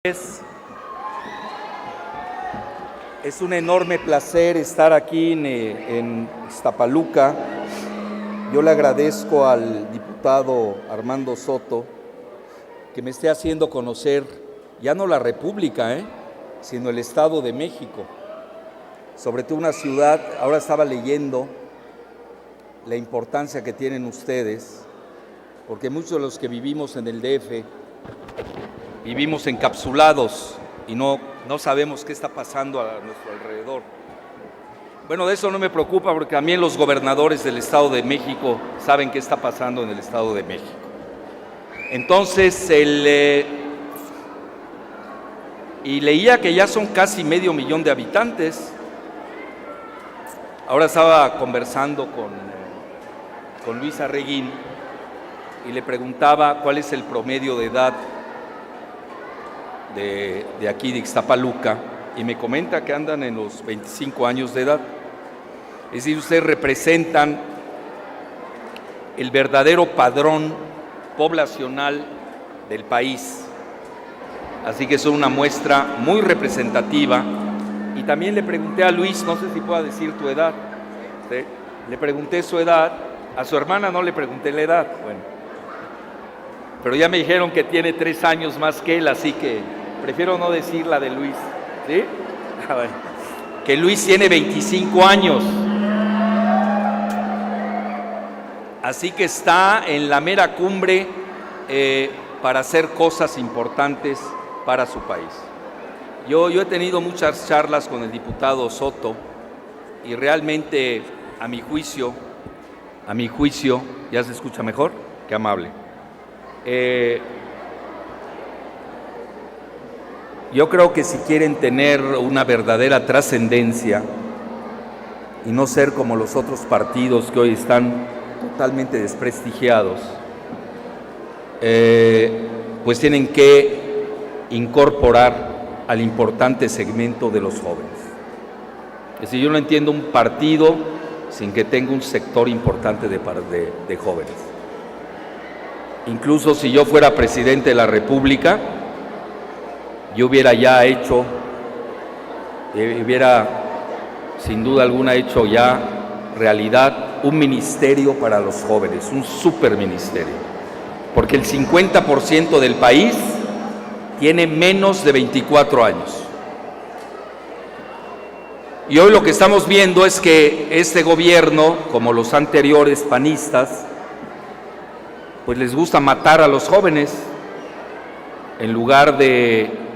Es un enorme placer estar aquí en Iztapaluca. Yo le agradezco al diputado Armando Soto que me esté haciendo conocer ya no la República, sino el Estado de México. Sobre todo una ciudad, ahora estaba leyendo la importancia que tienen ustedes, porque muchos de los que vivimos en el DF vivimos encapsulados y no sabemos qué está pasando a nuestro alrededor. Bueno, de eso no me preocupa porque también los gobernadores del Estado de México saben qué está pasando en el Estado de México. Entonces, y leía que ya son casi 500,000 de habitantes. Ahora estaba conversando con Luis Arreguín y le preguntaba cuál es el promedio de edad de aquí de Iztapaluca, y me comenta que andan en los 25 años de edad. Es decir, ustedes representan el verdadero padrón poblacional del país. Así que son una muestra muy representativa. Y también le pregunté a Luis, no sé si pueda decir tu edad, ¿sí? Le pregunté su edad, a su hermana no le pregunté la edad, bueno, pero ya me dijeron que tiene 3 años más que él, así que prefiero no decir la de Luis, ¿sí? Que Luis tiene 25 años. Así que está en la mera cumbre para hacer cosas importantes para su país. Yo he tenido muchas charlas con el diputado Soto y realmente, a mi juicio, ¿ya se escucha mejor? Qué amable. Yo creo que si quieren tener una verdadera trascendencia y no ser como los otros partidos que hoy están totalmente desprestigiados, pues tienen que incorporar al importante segmento de los jóvenes. Es decir, yo no entiendo un partido sin que tenga un sector importante de jóvenes. Incluso si yo fuera presidente de la República, yo hubiera sin duda alguna hecho ya realidad un ministerio para los jóvenes, un superministerio, porque el 50% del país tiene menos de 24 años. Y hoy lo que estamos viendo es que este gobierno, como los anteriores panistas, pues les gusta matar a los jóvenes en lugar de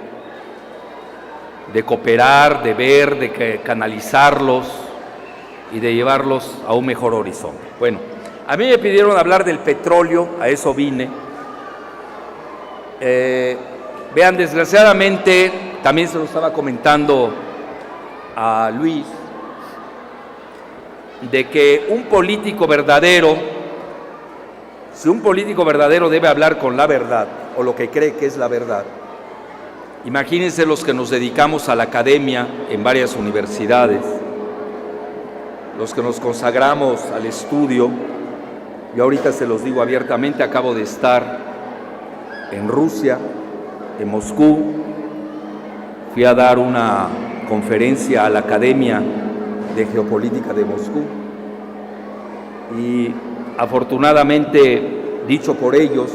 cooperar, de ver, de canalizarlos y de llevarlos a un mejor horizonte. Bueno, a mí me pidieron hablar del petróleo, a eso vine. Vean, desgraciadamente, también se lo estaba comentando a Luis, de que un político verdadero, si un político verdadero debe hablar con la verdad, o lo que cree que es la verdad, imagínense los que nos dedicamos a la academia en varias universidades, los que nos consagramos al estudio. Yo ahorita se los digo abiertamente, acabo de estar en Rusia, en Moscú, fui a dar una conferencia a la Academia de Geopolítica de Moscú y afortunadamente, dicho por ellos,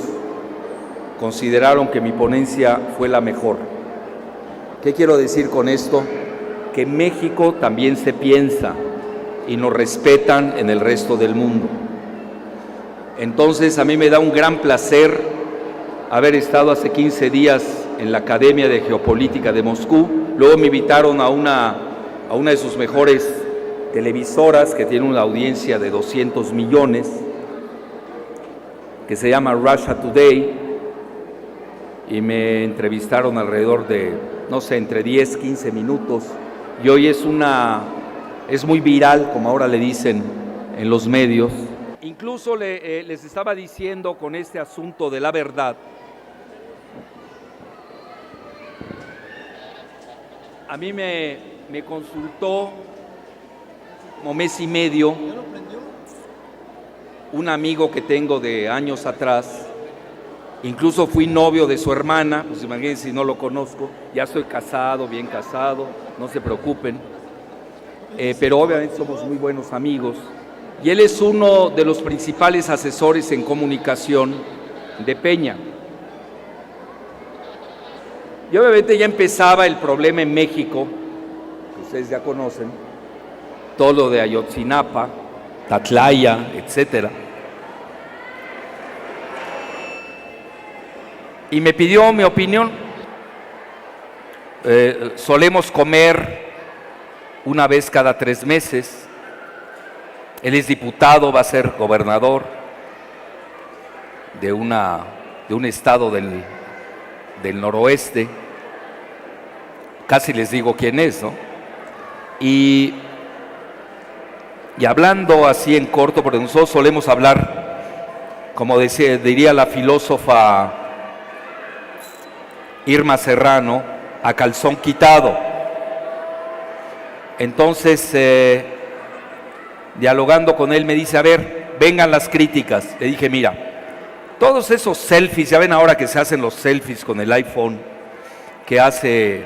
consideraron que mi ponencia fue la mejor. ¿Qué quiero decir con esto? Que México también se piensa y nos respetan en el resto del mundo. Entonces, a mí me da un gran placer haber estado hace 15 días en la Academia de Geopolítica de Moscú. Luego me invitaron a una de sus mejores televisoras, que tiene una audiencia de 200 millones, que se llama Russia Today, y me entrevistaron alrededor de, no sé, entre 10, 15 minutos, y hoy es muy viral, como ahora le dicen en los medios. Incluso les estaba diciendo con este asunto de la verdad, a mí me consultó como mes y medio un amigo que tengo de años atrás, Incluso fui novio de su hermana, pues imagínense si no lo conozco. Ya estoy casado, bien casado, no se preocupen. Pero obviamente somos muy buenos amigos. Y él es uno de los principales asesores en comunicación de Peña. Y obviamente ya empezaba el problema en México, que ustedes ya conocen, todo lo de Ayotzinapa, Tatlaya, etcétera. Y me pidió mi opinión. Solemos comer una vez cada 3 meses. Él es diputado, va a ser gobernador de un estado del noroeste. Casi les digo quién es, ¿no? Y hablando así en corto, porque nosotros solemos hablar, como diría la filósofa Irma Serrano, a calzón quitado. Entonces, dialogando con él, me dice, a ver, vengan las críticas. Le dije, mira, todos esos selfies, ya ven ahora que se hacen los selfies con el iPhone que hace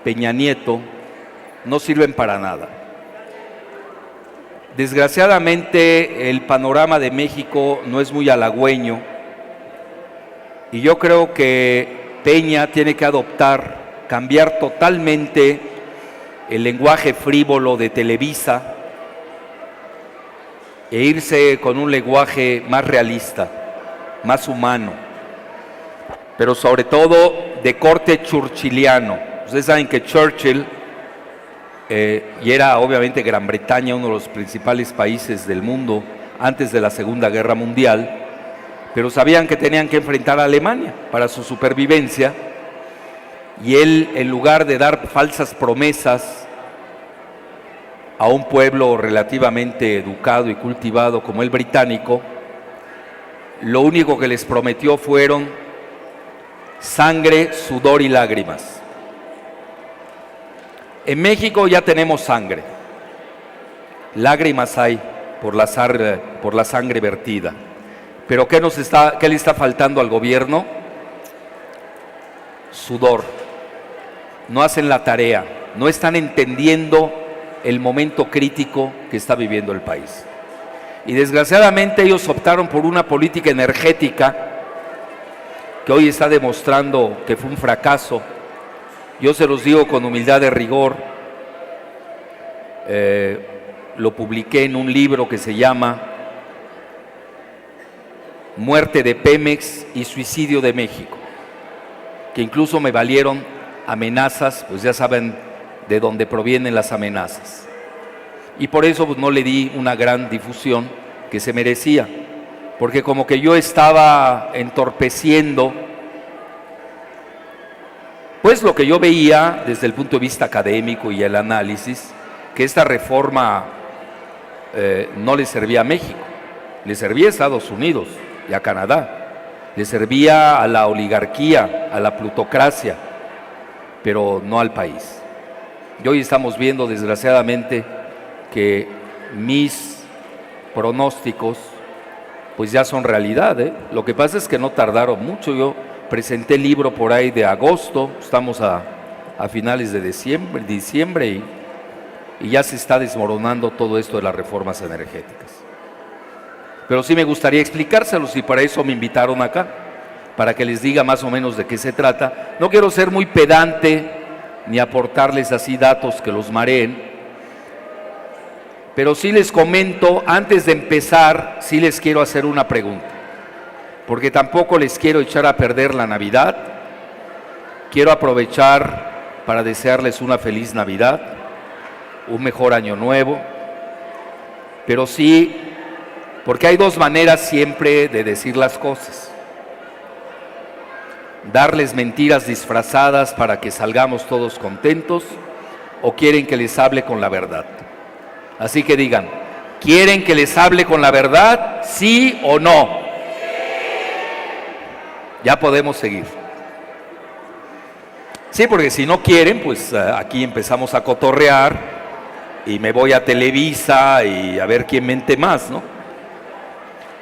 Peña Nieto, no sirven para nada. Desgraciadamente, el panorama de México no es muy halagüeño y yo creo que Peña tiene que cambiar totalmente el lenguaje frívolo de Televisa e irse con un lenguaje más realista, más humano, pero sobre todo de corte churchilliano. Ustedes saben que Churchill, y era obviamente Gran Bretaña uno de los principales países del mundo antes de la Segunda Guerra Mundial, pero sabían que tenían que enfrentar a Alemania para su supervivencia, y él, en lugar de dar falsas promesas a un pueblo relativamente educado y cultivado como el británico, lo único que les prometió fueron sangre, sudor y lágrimas. En México ya tenemos sangre, lágrimas hay por la sangre vertida. Pero ¿qué le está faltando al gobierno? Sudor. No hacen la tarea, no están entendiendo el momento crítico que está viviendo el país. Y desgraciadamente ellos optaron por una política energética que hoy está demostrando que fue un fracaso. Yo se los digo con humildad de rigor. Lo publiqué en un libro que se llama Muerte de Pemex y Suicidio de México, que incluso me valieron amenazas, pues ya saben de dónde provienen las amenazas. Y por eso pues, no le di una gran difusión que se merecía, porque como que yo estaba entorpeciendo pues lo que yo veía desde el punto de vista académico y el análisis, que esta reforma no le servía a México, le servía a Estados Unidos y a Canadá, le servía a la oligarquía, a la plutocracia, pero no al país. Y hoy estamos viendo, desgraciadamente, que mis pronósticos pues ya son realidad, ¿eh? Lo que pasa es que no tardaron mucho. Yo presenté el libro por ahí de agosto, estamos a finales de diciembre y ya se está desmoronando todo esto de las reformas energéticas. Pero sí me gustaría explicárselos y para eso me invitaron acá, para que les diga más o menos de qué se trata. No quiero ser muy pedante ni aportarles así datos que los mareen, pero sí les comento, antes de empezar, sí les quiero hacer una pregunta, porque tampoco les quiero echar a perder la Navidad. Quiero aprovechar para desearles una feliz Navidad, un mejor año nuevo, pero sí, porque hay dos maneras siempre de decir las cosas: darles mentiras disfrazadas para que salgamos todos contentos, o quieren que les hable con la verdad. Así que digan, ¿quieren que les hable con la verdad? ¿Sí o no? Ya podemos seguir. Sí, porque si no quieren, pues aquí empezamos a cotorrear y me voy a Televisa y a ver quién mente más, ¿no?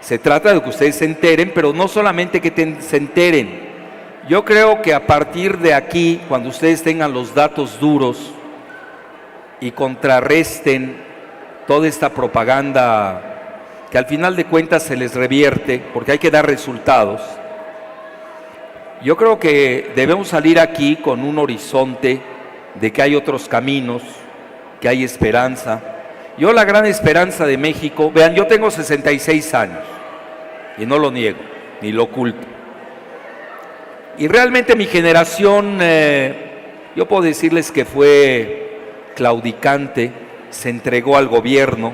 Se trata de que ustedes se enteren, pero no solamente que se enteren. Yo creo que a partir de aquí, cuando ustedes tengan los datos duros y contrarresten toda esta propaganda que al final de cuentas se les revierte, porque hay que dar resultados, yo creo que debemos salir aquí con un horizonte de que hay otros caminos, que hay esperanza. Yo la gran esperanza de México, vean, yo tengo 66 años y no lo niego, ni lo oculto. Y realmente mi generación, yo puedo decirles que fue claudicante, se entregó al gobierno.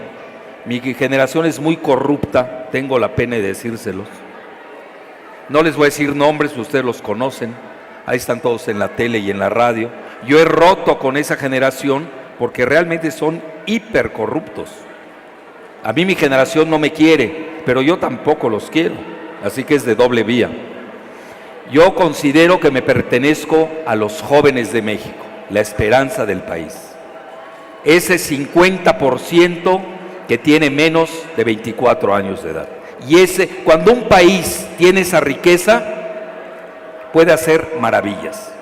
Mi generación es muy corrupta, tengo la pena de decírselos. No les voy a decir nombres, ustedes los conocen, ahí están todos en la tele y en la radio. Yo he roto con esa generación porque realmente son hipercorruptos. A mí mi generación no me quiere, pero yo tampoco los quiero, así que es de doble vía. Yo considero que me pertenezco a los jóvenes de México, la esperanza del país. Ese 50% que tiene menos de 24 años de edad. Y cuando un país tiene esa riqueza, puede hacer maravillas.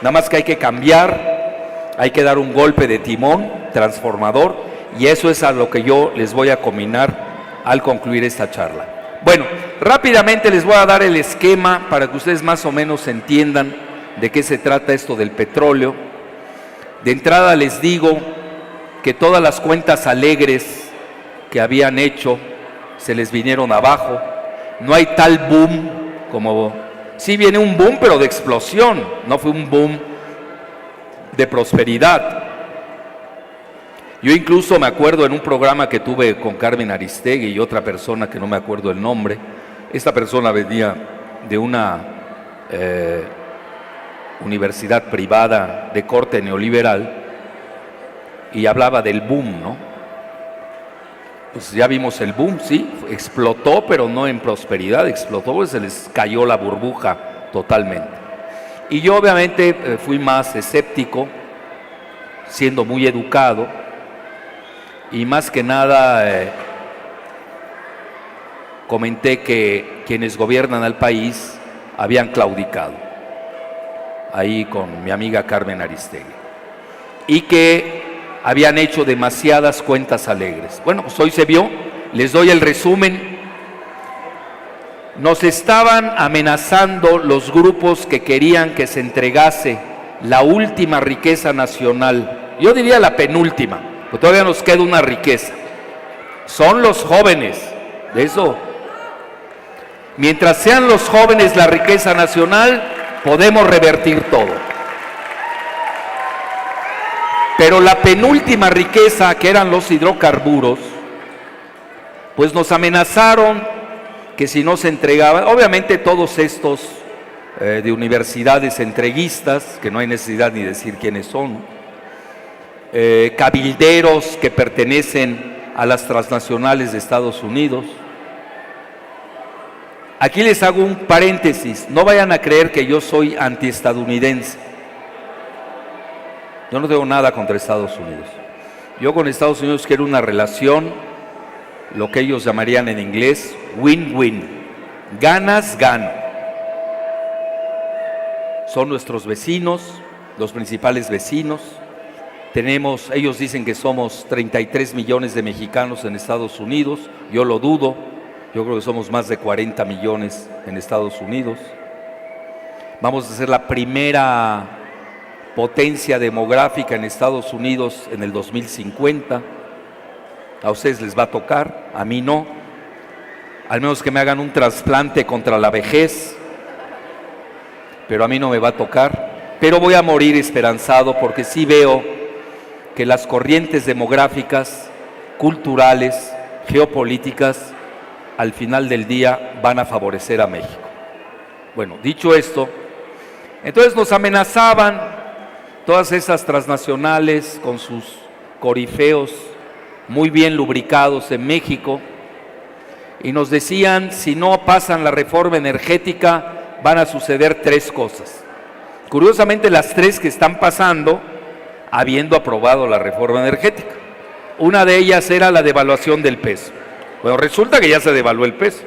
Nada más que hay que cambiar, hay que dar un golpe de timón transformador, y eso es a lo que yo les voy a combinar al concluir esta charla. Bueno, rápidamente les voy a dar el esquema para que ustedes más o menos entiendan de qué se trata esto del petróleo. De entrada les digo que todas las cuentas alegres que habían hecho se les vinieron abajo. No hay tal boom como... Sí viene un boom, pero de explosión, no fue un boom de prosperidad. Yo incluso me acuerdo en un programa que tuve con Carmen Aristegui y otra persona que no me acuerdo el nombre. Esta persona venía de una universidad privada de corte neoliberal y hablaba del boom, ¿no? Pues ya vimos el boom, sí, explotó, pero no en prosperidad, explotó porque se les cayó la burbuja totalmente. Y yo obviamente fui más escéptico, siendo muy educado, y más que nada comenté que quienes gobiernan al país habían claudicado, ahí con mi amiga Carmen Aristegui, y que habían hecho demasiadas cuentas alegres. Bueno, pues hoy se vio, les doy el resumen. Nos estaban amenazando los grupos que querían que se entregase la última riqueza nacional, yo diría la penúltima, pues todavía nos queda una riqueza. Son los jóvenes, de eso. Mientras sean los jóvenes la riqueza nacional, podemos revertir todo. Pero la penúltima riqueza, que eran los hidrocarburos, pues nos amenazaron que si no se entregaban, obviamente todos estos de universidades entreguistas, que no hay necesidad ni decir quiénes son, cabilderos que pertenecen a las transnacionales de Estados Unidos. Aquí les hago un paréntesis, no vayan a creer que yo soy antiestadounidense. Yo no tengo nada contra Estados Unidos. Yo con Estados Unidos quiero una relación, lo que ellos llamarían en inglés win-win, ganas, gano. Son nuestros vecinos, los principales vecinos. Ellos dicen que somos 33 millones de mexicanos en Estados Unidos, yo lo dudo, yo creo que somos más de 40 millones en Estados Unidos. Vamos a ser la primera potencia demográfica en Estados Unidos en el 2050. A ustedes les va a tocar, a mí no, al menos que me hagan un trasplante contra la vejez, pero a mí no me va a tocar. Pero voy a morir esperanzado porque sí veo que las corrientes demográficas, culturales, geopolíticas, al final del día van a favorecer a México. Bueno, dicho esto, entonces nos amenazaban todas esas transnacionales con sus corifeos muy bien lubricados en México, y nos decían, si no pasan la reforma energética, van a suceder tres cosas. Curiosamente, las tres que están pasando, habiendo aprobado la reforma energética. Una de ellas era la devaluación del peso. Bueno, resulta que ya se devaluó el peso.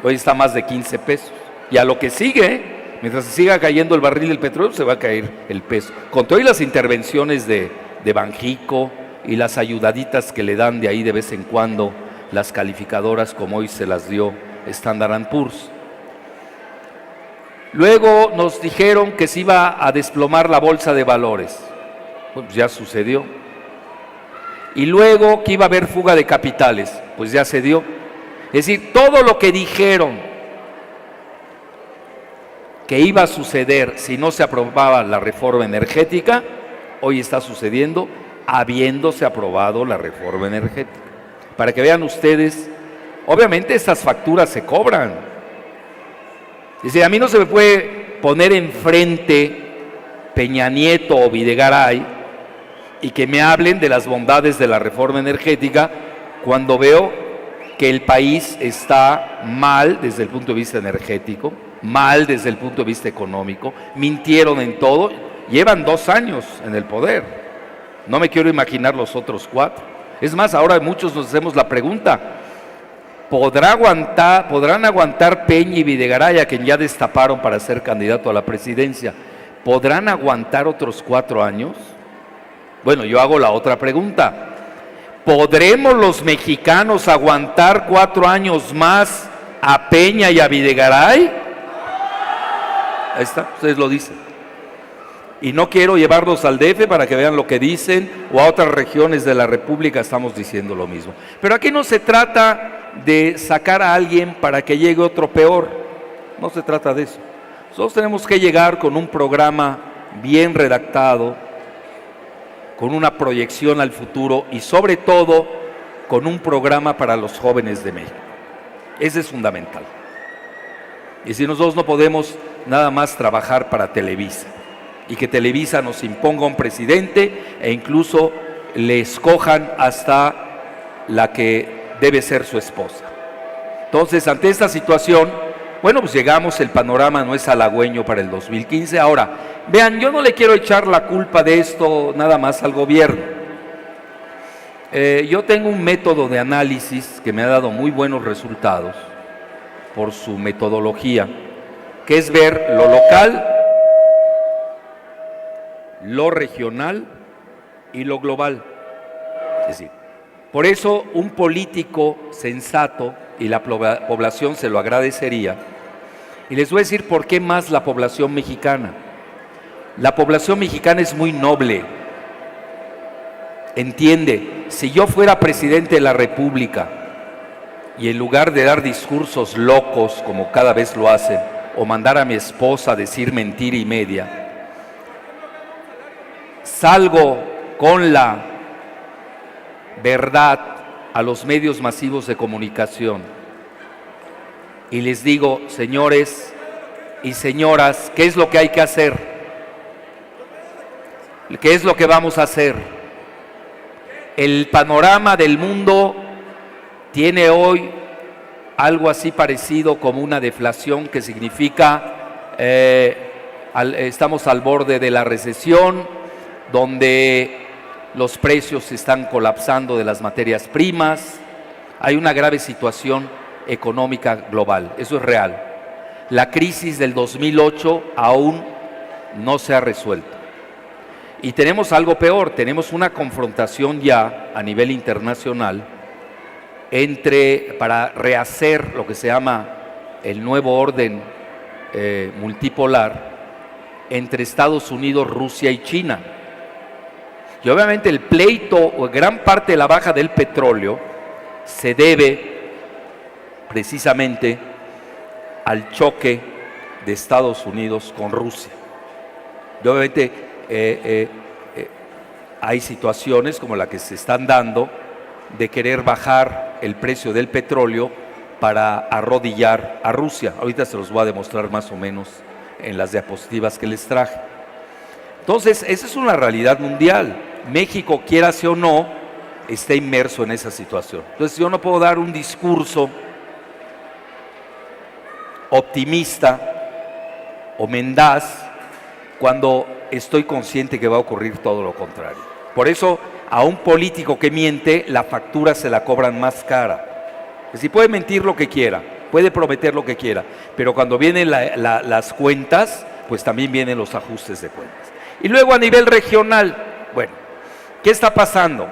Hoy está más de 15 pesos. Y a lo que sigue, mientras se siga cayendo el barril del petróleo, se va a caer el peso. Con todas las intervenciones de Banjico y las ayudaditas que le dan de ahí de vez en cuando las calificadoras, como hoy se las dio Standard & Poor's. Luego nos dijeron que se iba a desplomar la bolsa de valores. Pues ya sucedió. Y luego que iba a haber fuga de capitales. Pues ya se dio. Es decir, todo lo que dijeron que iba a suceder si no se aprobaba la reforma energética, hoy está sucediendo habiéndose aprobado la reforma energética. Para que vean ustedes, obviamente estas facturas se cobran. Dice, a mí no se me puede poner enfrente Peña Nieto o Videgaray y que me hablen de las bondades de la reforma energética cuando veo que el país está mal desde el punto de vista energético, mal desde el punto de vista económico, mintieron en todo, llevan 2 años en el poder. No me quiero imaginar los otros 4. Es más, ahora muchos nos hacemos la pregunta, ¿podrán aguantar Peña y Videgaray, a quien ya destaparon para ser candidato a la presidencia? ¿Podrán aguantar otros 4 años? Bueno, yo hago la otra pregunta. ¿Podremos los mexicanos aguantar 4 años más a Peña y a Videgaray? Ahí está, ustedes lo dicen. Y no quiero llevarlos al DF para que vean lo que dicen, o a otras regiones de la República estamos diciendo lo mismo. Pero aquí no se trata de sacar a alguien para que llegue otro peor. No se trata de eso. Nosotros tenemos que llegar con un programa bien redactado, con una proyección al futuro y sobre todo con un programa para los jóvenes de México. Ese es fundamental. Y si nosotros no podemos nada más trabajar para Televisa y que Televisa nos imponga un presidente e incluso le escojan hasta la que debe ser su esposa. Entonces, ante esta situación, bueno, pues llegamos, el panorama no es halagüeño para el 2015. Ahora, vean, yo no le quiero echar la culpa de esto nada más al gobierno. Yo tengo un método de análisis que me ha dado muy buenos resultados por su metodología, que es ver lo local, lo regional y lo global. Es decir, por eso un político sensato, y la población se lo agradecería, y les voy a decir por qué más la población mexicana. La población mexicana es muy noble. Entiende, si yo fuera presidente de la República y en lugar de dar discursos locos como cada vez lo hacen, o mandar a mi esposa a decir mentira y media, salgo con la verdad a los medios masivos de comunicación y les digo, señores y señoras, ¿qué es lo que hay que hacer? ¿Qué es lo que vamos a hacer? El panorama del mundo tiene hoy algo así parecido como una deflación, que significa estamos al borde de la recesión, donde los precios están colapsando de las materias primas, hay una grave situación económica global, eso es real. La crisis del 2008 aún no se ha resuelto. Y tenemos algo peor, tenemos una confrontación ya a nivel internacional para rehacer lo que se llama el nuevo orden multipolar entre Estados Unidos, Rusia y China. Y obviamente el pleito o gran parte de la baja del petróleo se debe precisamente al choque de Estados Unidos con Rusia. Y obviamente hay situaciones como la que se están dando de querer bajar el precio del petróleo para arrodillar a Rusia. Ahorita se los voy a demostrar más o menos en las diapositivas que les traje. Entonces, esa es una realidad mundial. México, quiera o no, está inmerso en esa situación. Entonces, yo no puedo dar un discurso optimista o mendaz cuando estoy consciente que va a ocurrir todo lo contrario. Por eso, a un político que miente, la factura se la cobran más cara. Es decir, puede mentir lo que quiera, puede prometer lo que quiera, pero cuando vienen las cuentas, pues también vienen los ajustes de cuentas. Y luego a nivel regional, bueno, ¿qué está pasando?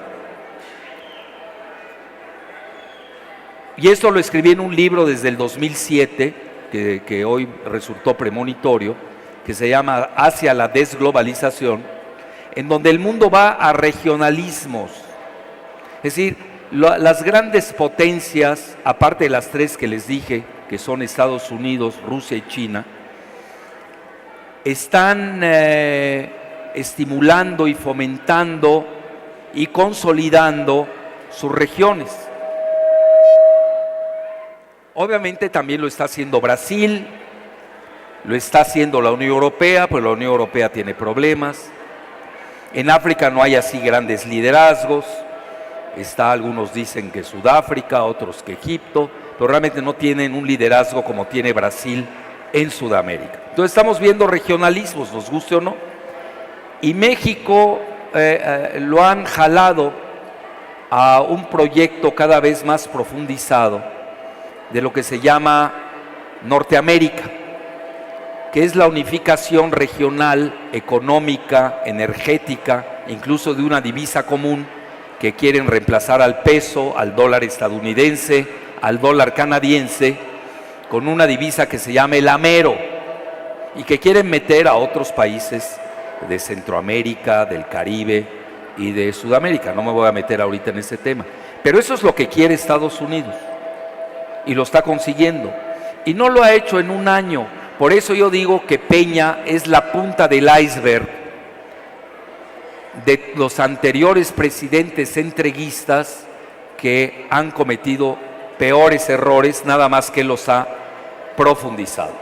Y esto lo escribí en un libro desde el 2007, que hoy resultó premonitorio, que se llama Hacia la desglobalización, en donde el mundo va a regionalismos. Es decir, las grandes potencias, aparte de las tres que les dije, que son Estados Unidos, Rusia y China, están estimulando y fomentando y consolidando sus regiones. Obviamente también lo está haciendo Brasil, lo está haciendo la Unión Europea, pues la Unión Europea tiene problemas. En África no hay así grandes liderazgos, algunos dicen que Sudáfrica, otros que Egipto, pero realmente no tienen un liderazgo como tiene Brasil en Sudamérica. Entonces estamos viendo regionalismos, nos guste o no, y México lo han jalado a un proyecto cada vez más profundizado de lo que se llama Norteamérica, que es la unificación regional, económica, energética, incluso de una divisa común que quieren reemplazar al peso, al dólar estadounidense, al dólar canadiense, con una divisa que se llama el amero, y que quieren meter a otros países de Centroamérica, del Caribe y de Sudamérica. No me voy a meter ahorita en ese tema, pero eso es lo que quiere Estados Unidos y lo está consiguiendo, y no lo ha hecho en un año. Por eso yo digo que Peña es la punta del iceberg de los anteriores presidentes entreguistas que han cometido peores errores, nada más que los ha profundizado.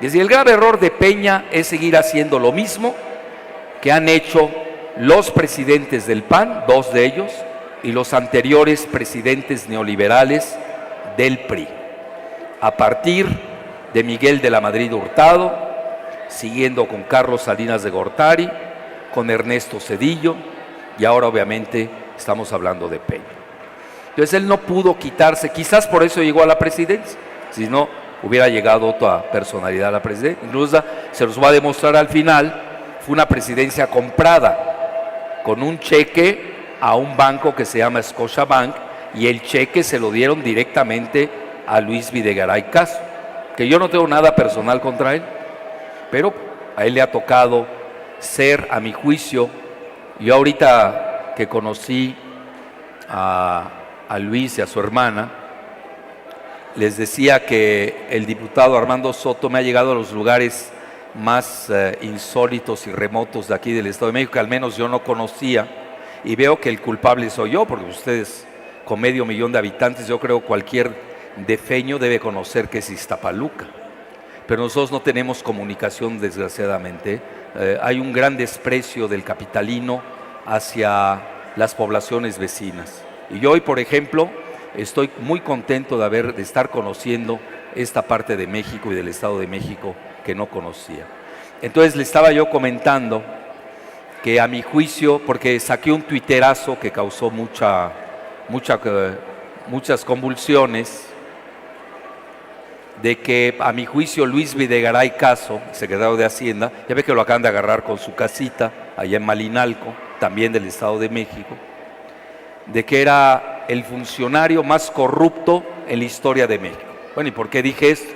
Es decir, el grave error de Peña es seguir haciendo lo mismo que han hecho los presidentes del PAN, dos de ellos, y los anteriores presidentes neoliberales del PRI, a partir de Miguel de la Madrid Hurtado, siguiendo con Carlos Salinas de Gortari, con Ernesto Zedillo, y ahora obviamente estamos hablando de Peña. Entonces él no pudo quitarse, quizás por eso llegó a la presidencia, si no hubiera llegado otra personalidad a la presidencia. Incluso se los va a demostrar al final, fue una presidencia comprada, con un cheque a un banco que se llama Scotiabank, y el cheque se lo dieron directamente a Luis Videgaray Caso, que yo no tengo nada personal contra él, pero a él le ha tocado ser, a mi juicio, yo ahorita que conocí a Luis y a su hermana, les decía que el diputado Armando Soto me ha llegado a los lugares más insólitos y remotos de aquí del Estado de México, que al menos yo no conocía, y veo que el culpable soy yo, porque ustedes, con 500,000 de habitantes, yo creo cualquier defeño debe conocer que es Iztapaluca, pero nosotros no tenemos comunicación, desgraciadamente. Hay un gran desprecio del capitalino hacia las poblaciones vecinas, y yo hoy, por ejemplo, estoy muy contento de estar conociendo esta parte de México y del Estado de México que no conocía. Entonces le estaba yo comentando que, a mi juicio, porque saqué un tuiterazo que causó muchas convulsiones, de que, a mi juicio, Luis Videgaray Caso, secretario de Hacienda, ya ve que lo acaban de agarrar con su casita allá en Malinalco, también del Estado de México, de que era el funcionario más corrupto en la historia de México. Bueno, ¿y por qué dije esto?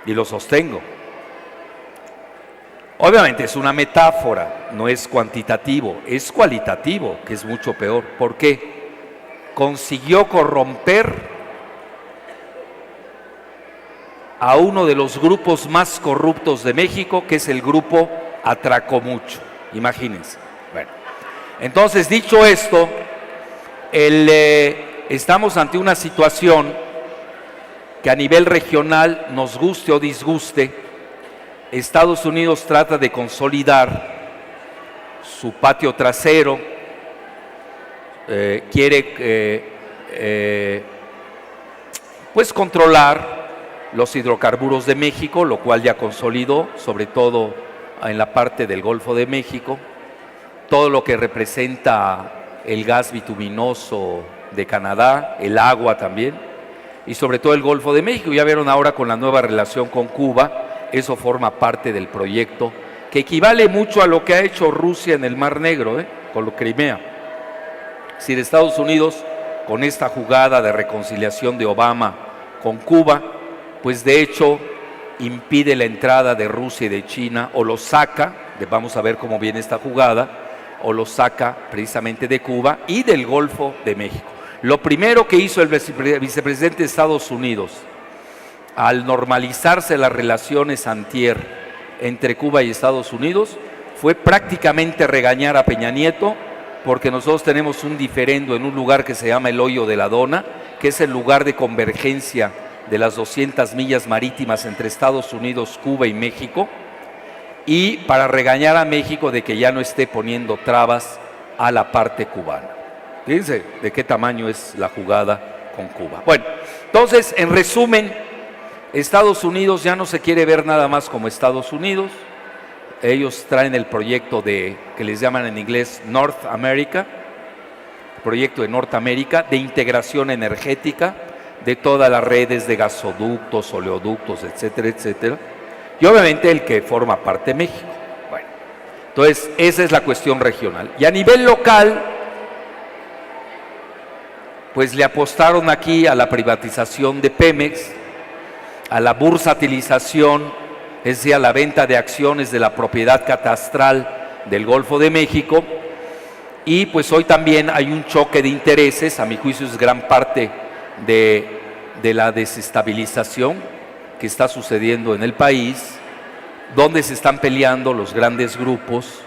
Y lo sostengo. Obviamente es una metáfora, no es cuantitativo, es cualitativo, que es mucho peor. ¿Por qué? Consiguió corromper a uno de los grupos más corruptos de México, que es el grupo Atracomucho. Imagínense. Bueno, entonces, dicho esto, estamos ante una situación que, a nivel regional, nos guste o disguste, Estados Unidos trata de consolidar su patio trasero, quiere pues controlar los hidrocarburos de México, lo cual ya consolidó, sobre todo en la parte del Golfo de México, todo lo que representa el gas bituminoso de Canadá, el agua también. y sobre todo el Golfo de México. Ya vieron ahora con la nueva relación con Cuba, eso forma parte del proyecto que equivale mucho a lo que ha hecho Rusia en el Mar Negro, con lo Crimea. Es decir, Estados Unidos, con esta jugada de reconciliación de Obama con Cuba, pues de hecho impide la entrada de Rusia y de China, o lo saca, vamos a ver cómo viene esta jugada, o lo saca precisamente de Cuba y del Golfo de México. Lo primero que hizo el vicepresidente de Estados Unidos, al normalizarse las relaciones antier entre Cuba y Estados Unidos, fue prácticamente regañar a Peña Nieto, porque nosotros tenemos un diferendo en un lugar que se llama el Hoyo de la Dona, que es el lugar de convergencia de las 200 millas marítimas entre Estados Unidos, Cuba y México, y para regañar a México de que ya no esté poniendo trabas a la parte cubana. Fíjense de qué tamaño es la jugada con Cuba. Bueno, entonces, en resumen, Estados Unidos ya no se quiere ver nada más como Estados Unidos. Ellos traen el proyecto que les llaman en inglés North America, proyecto de Norteamérica, de integración energética de todas las redes de gasoductos, oleoductos, etcétera, etcétera. Y obviamente el que forma parte de México. Bueno, entonces esa es la cuestión regional. Y a nivel local, pues le apostaron aquí a la privatización de Pemex, a la bursatilización, es decir, a la venta de acciones de la propiedad catastral del Golfo de México, y pues hoy también hay un choque de intereses, a mi juicio es gran parte de la desestabilización que está sucediendo en el país, donde se están peleando los grandes grupos,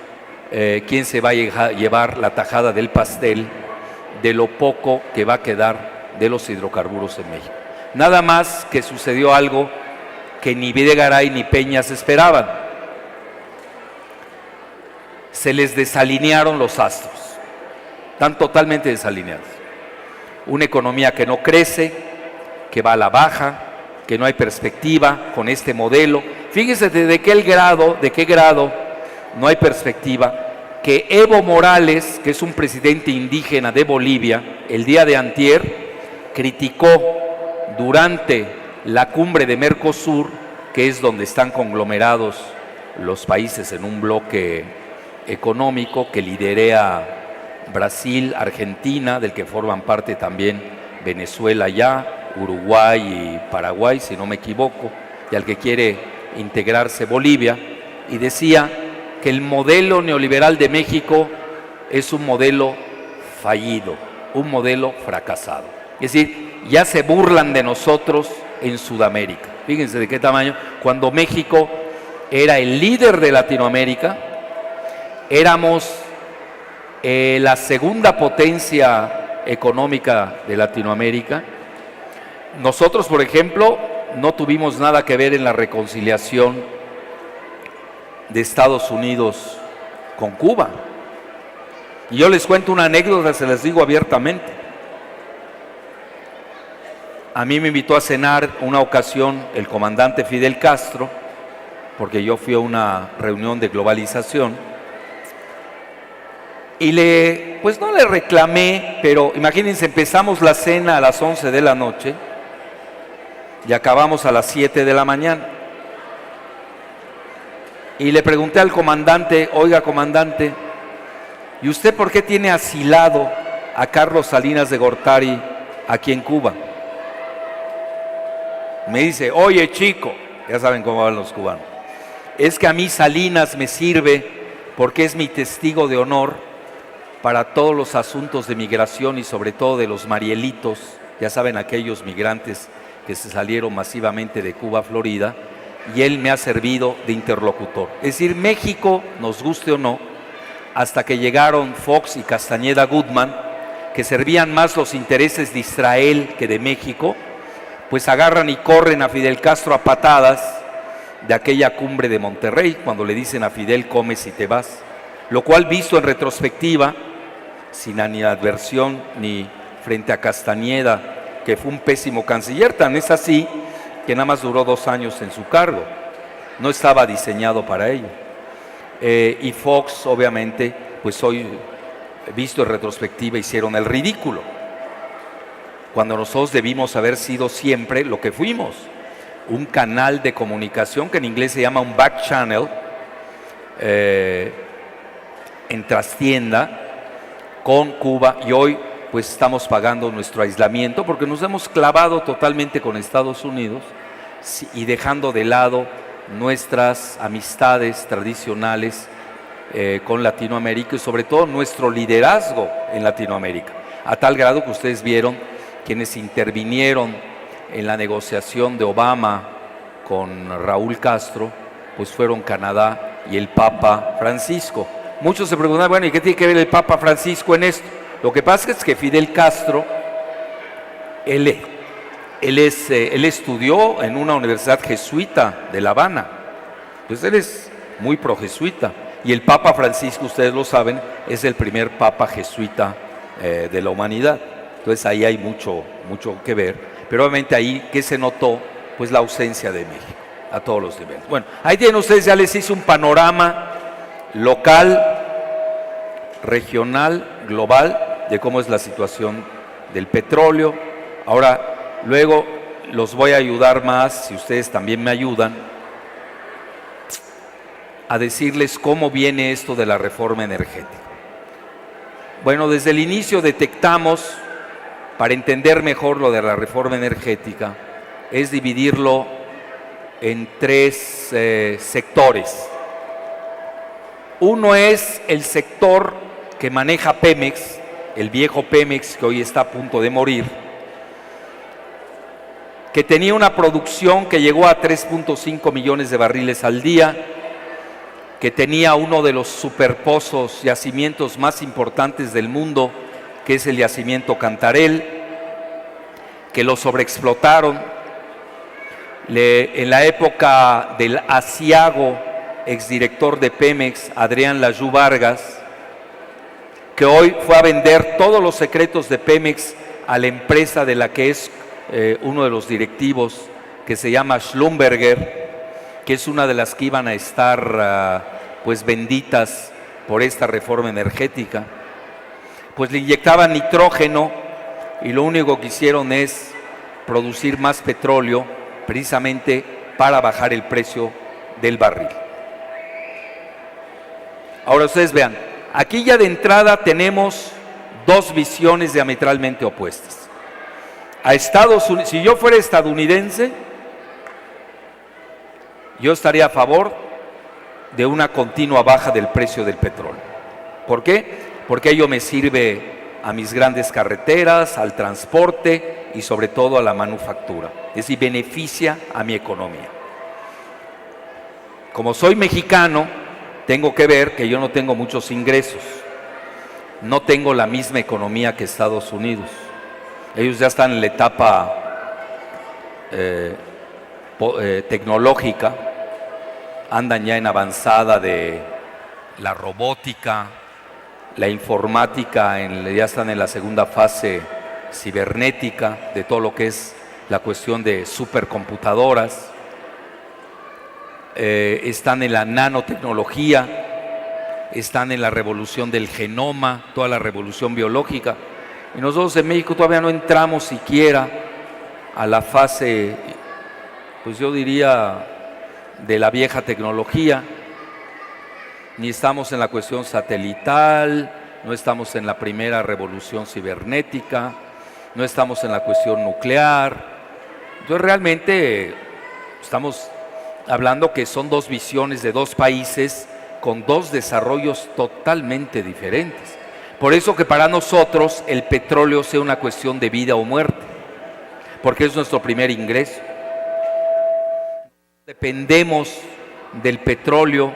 quién se va a llevar la tajada del pastel de lo poco que va a quedar de los hidrocarburos en México. Nada más que sucedió algo que ni Videgaray ni Peñas esperaban. Se les desalinearon los astros, están totalmente desalineados. Una economía que no crece, que va a la baja, que no hay perspectiva con este modelo. Fíjense de qué grado no hay perspectiva, que Evo Morales, que es un presidente indígena de Bolivia, el día de antier, criticó durante la cumbre de Mercosur, que es donde están conglomerados los países en un bloque económico que liderea Brasil, Argentina, del que forman parte también Venezuela ya, Uruguay y Paraguay, si no me equivoco, y al que quiere integrarse Bolivia, y decía que el modelo neoliberal de México es un modelo fallido, un modelo fracasado. Es decir, ya se burlan de nosotros en Sudamérica. Fíjense de qué tamaño. Cuando México era el líder de Latinoamérica, éramos la segunda potencia económica de Latinoamérica. Nosotros, por ejemplo, no tuvimos nada que ver en la reconciliación de Estados Unidos con Cuba. Y yo les cuento una anécdota, se les digo abiertamente. A mí me invitó a cenar una ocasión el comandante Fidel Castro, porque yo fui a una reunión de globalización, y pues no le reclamé, pero imagínense, empezamos la cena a las 11 de la noche y acabamos a las 7 de la mañana. Y le pregunté al comandante, oiga comandante, ¿y usted por qué tiene asilado a Carlos Salinas de Gortari aquí en Cuba? Me dice, oye chico, ya saben cómo hablan los cubanos, es que a mí Salinas me sirve porque es mi testigo de honor para todos los asuntos de migración y sobre todo de los marielitos, ya saben, aquellos migrantes que se salieron masivamente de Cuba a Florida, y él me ha servido de interlocutor. Es decir, México, nos guste o no, hasta que llegaron Fox y Castañeda Goodman, que servían más los intereses de Israel que de México, pues agarran y corren a Fidel Castro a patadas de aquella cumbre de Monterrey, cuando le dicen a Fidel, comes y te vas. Lo cual, visto en retrospectiva, sin animadversión ni frente a Castañeda, que fue un pésimo canciller, tan es así que nada más duró 2 años en su cargo, no estaba diseñado para ello. Y Fox, obviamente, pues hoy, visto en retrospectiva, hicieron el ridículo. cuando nosotros debimos haber sido siempre lo que fuimos, un canal de comunicación que en inglés se llama un back channel, en trastienda con Cuba, y hoy pues estamos pagando nuestro aislamiento porque nos hemos clavado totalmente con Estados Unidos y dejando de lado nuestras amistades tradicionales con Latinoamérica y sobre todo nuestro liderazgo en Latinoamérica, a tal grado que ustedes vieron quienes intervinieron en la negociación de Obama con Raúl Castro, pues fueron Canadá y el Papa Francisco. Muchos se preguntan, bueno, ¿y qué tiene que ver el Papa Francisco en esto? Lo que pasa es que Fidel Castro, él estudió en una universidad jesuita de La Habana, entonces él es muy pro-jesuita, y el Papa Francisco, ustedes lo saben, es el primer Papa jesuita de la humanidad. Entonces ahí hay mucho que ver, pero obviamente ahí, ¿qué se notó? Pues la ausencia de México a todos los niveles. Bueno, ahí tienen ustedes, ya les hice un panorama local, regional, global, de cómo es la situación del petróleo. Ahora, luego los voy a ayudar más, si ustedes también me ayudan, a decirles cómo viene esto de la reforma energética. Bueno, desde el inicio detectamos, para entender mejor lo de la reforma energética, es dividirlo en tres sectores. Uno es el sector que maneja Pemex, el viejo Pemex que hoy está a punto de morir, que tenía una producción que llegó a 3.5 millones de barriles al día, que tenía uno de los superpozos, yacimientos más importantes del mundo, que es el yacimiento Cantarell, que lo sobreexplotaron. En la época del aciago, exdirector de Pemex, Adrián Layú Vargas, que hoy fue a vender todos los secretos de Pemex a la empresa de la que es uno de los directivos, que se llama Schlumberger, que es una de las que iban a estar pues benditas por esta reforma energética. Pues le inyectaban nitrógeno y lo único que hicieron es producir más petróleo precisamente para bajar el precio del barril. Ahora ustedes vean, aquí ya de entrada tenemos dos visiones diametralmente opuestas. A Estados Unidos, si yo fuera estadounidense, yo estaría a favor de una continua baja del precio del petróleo. ¿Por qué? Porque ello me sirve a mis grandes carreteras, al transporte y sobre todo a la manufactura. Es decir, beneficia a mi economía. Como soy mexicano, tengo que ver que yo no tengo muchos ingresos. No tengo la misma economía que Estados Unidos. Ellos ya están en la etapa tecnológica, andan ya en avanzada de la robótica, la informática, ya están en la segunda fase cibernética, de todo lo que es la cuestión de supercomputadoras, están en la nanotecnología, están en la revolución del genoma, toda la revolución biológica, y nosotros en México todavía no entramos siquiera a la fase, pues yo diría, de la vieja tecnología, ni estamos en la cuestión satelital, no estamos en la primera revolución cibernética, no estamos en la cuestión nuclear. Entonces realmente estamos hablando que son dos visiones de dos países con dos desarrollos totalmente diferentes. Por eso que para nosotros el petróleo sea una cuestión de vida o muerte, porque es nuestro primer ingreso. Dependemos del petróleo,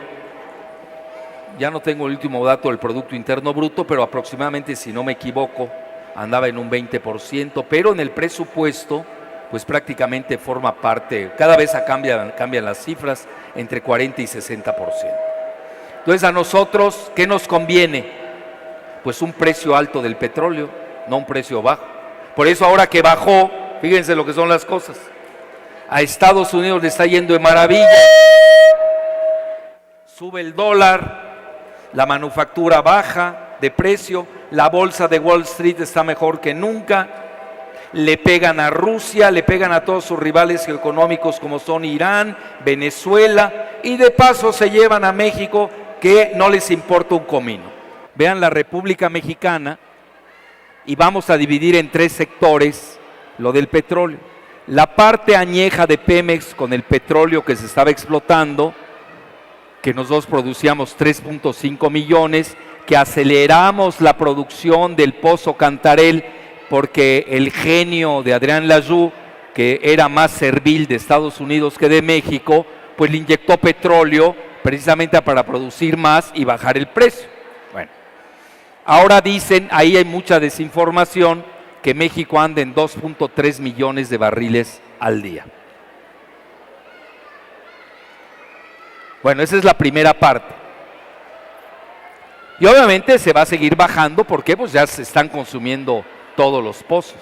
ya no tengo el último dato del Producto Interno Bruto, pero aproximadamente, si no me equivoco, andaba en un 20%, pero en el presupuesto, pues prácticamente forma parte, cada vez cambian las cifras, entre 40 y 60%. Entonces a nosotros, ¿qué nos conviene? Pues un precio alto del petróleo, no un precio bajo. Por eso ahora que bajó, fíjense lo que son las cosas. A Estados Unidos le está yendo de maravilla, sube el dólar, la manufactura baja de precio, la bolsa de Wall Street está mejor que nunca, le pegan a Rusia, le pegan a todos sus rivales económicos como son Irán, Venezuela, y de paso se llevan a México, que no les importa un comino. Vean la República Mexicana, y vamos a dividir en 3 sectores lo del petróleo. La parte añeja de Pemex con el petróleo que se estaba explotando, que nosotros producíamos 3.5 millones, que aceleramos la producción del Pozo Cantarell, porque el genio de Adrián Layou, que era más servil de Estados Unidos que de México, pues le inyectó petróleo precisamente para producir más y bajar el precio. Bueno, ahora dicen, ahí hay mucha desinformación, que México anda en 2.3 millones de barriles al día. Bueno, esa es la primera parte. Y obviamente se va a seguir bajando porque pues ya se están consumiendo todos los pozos.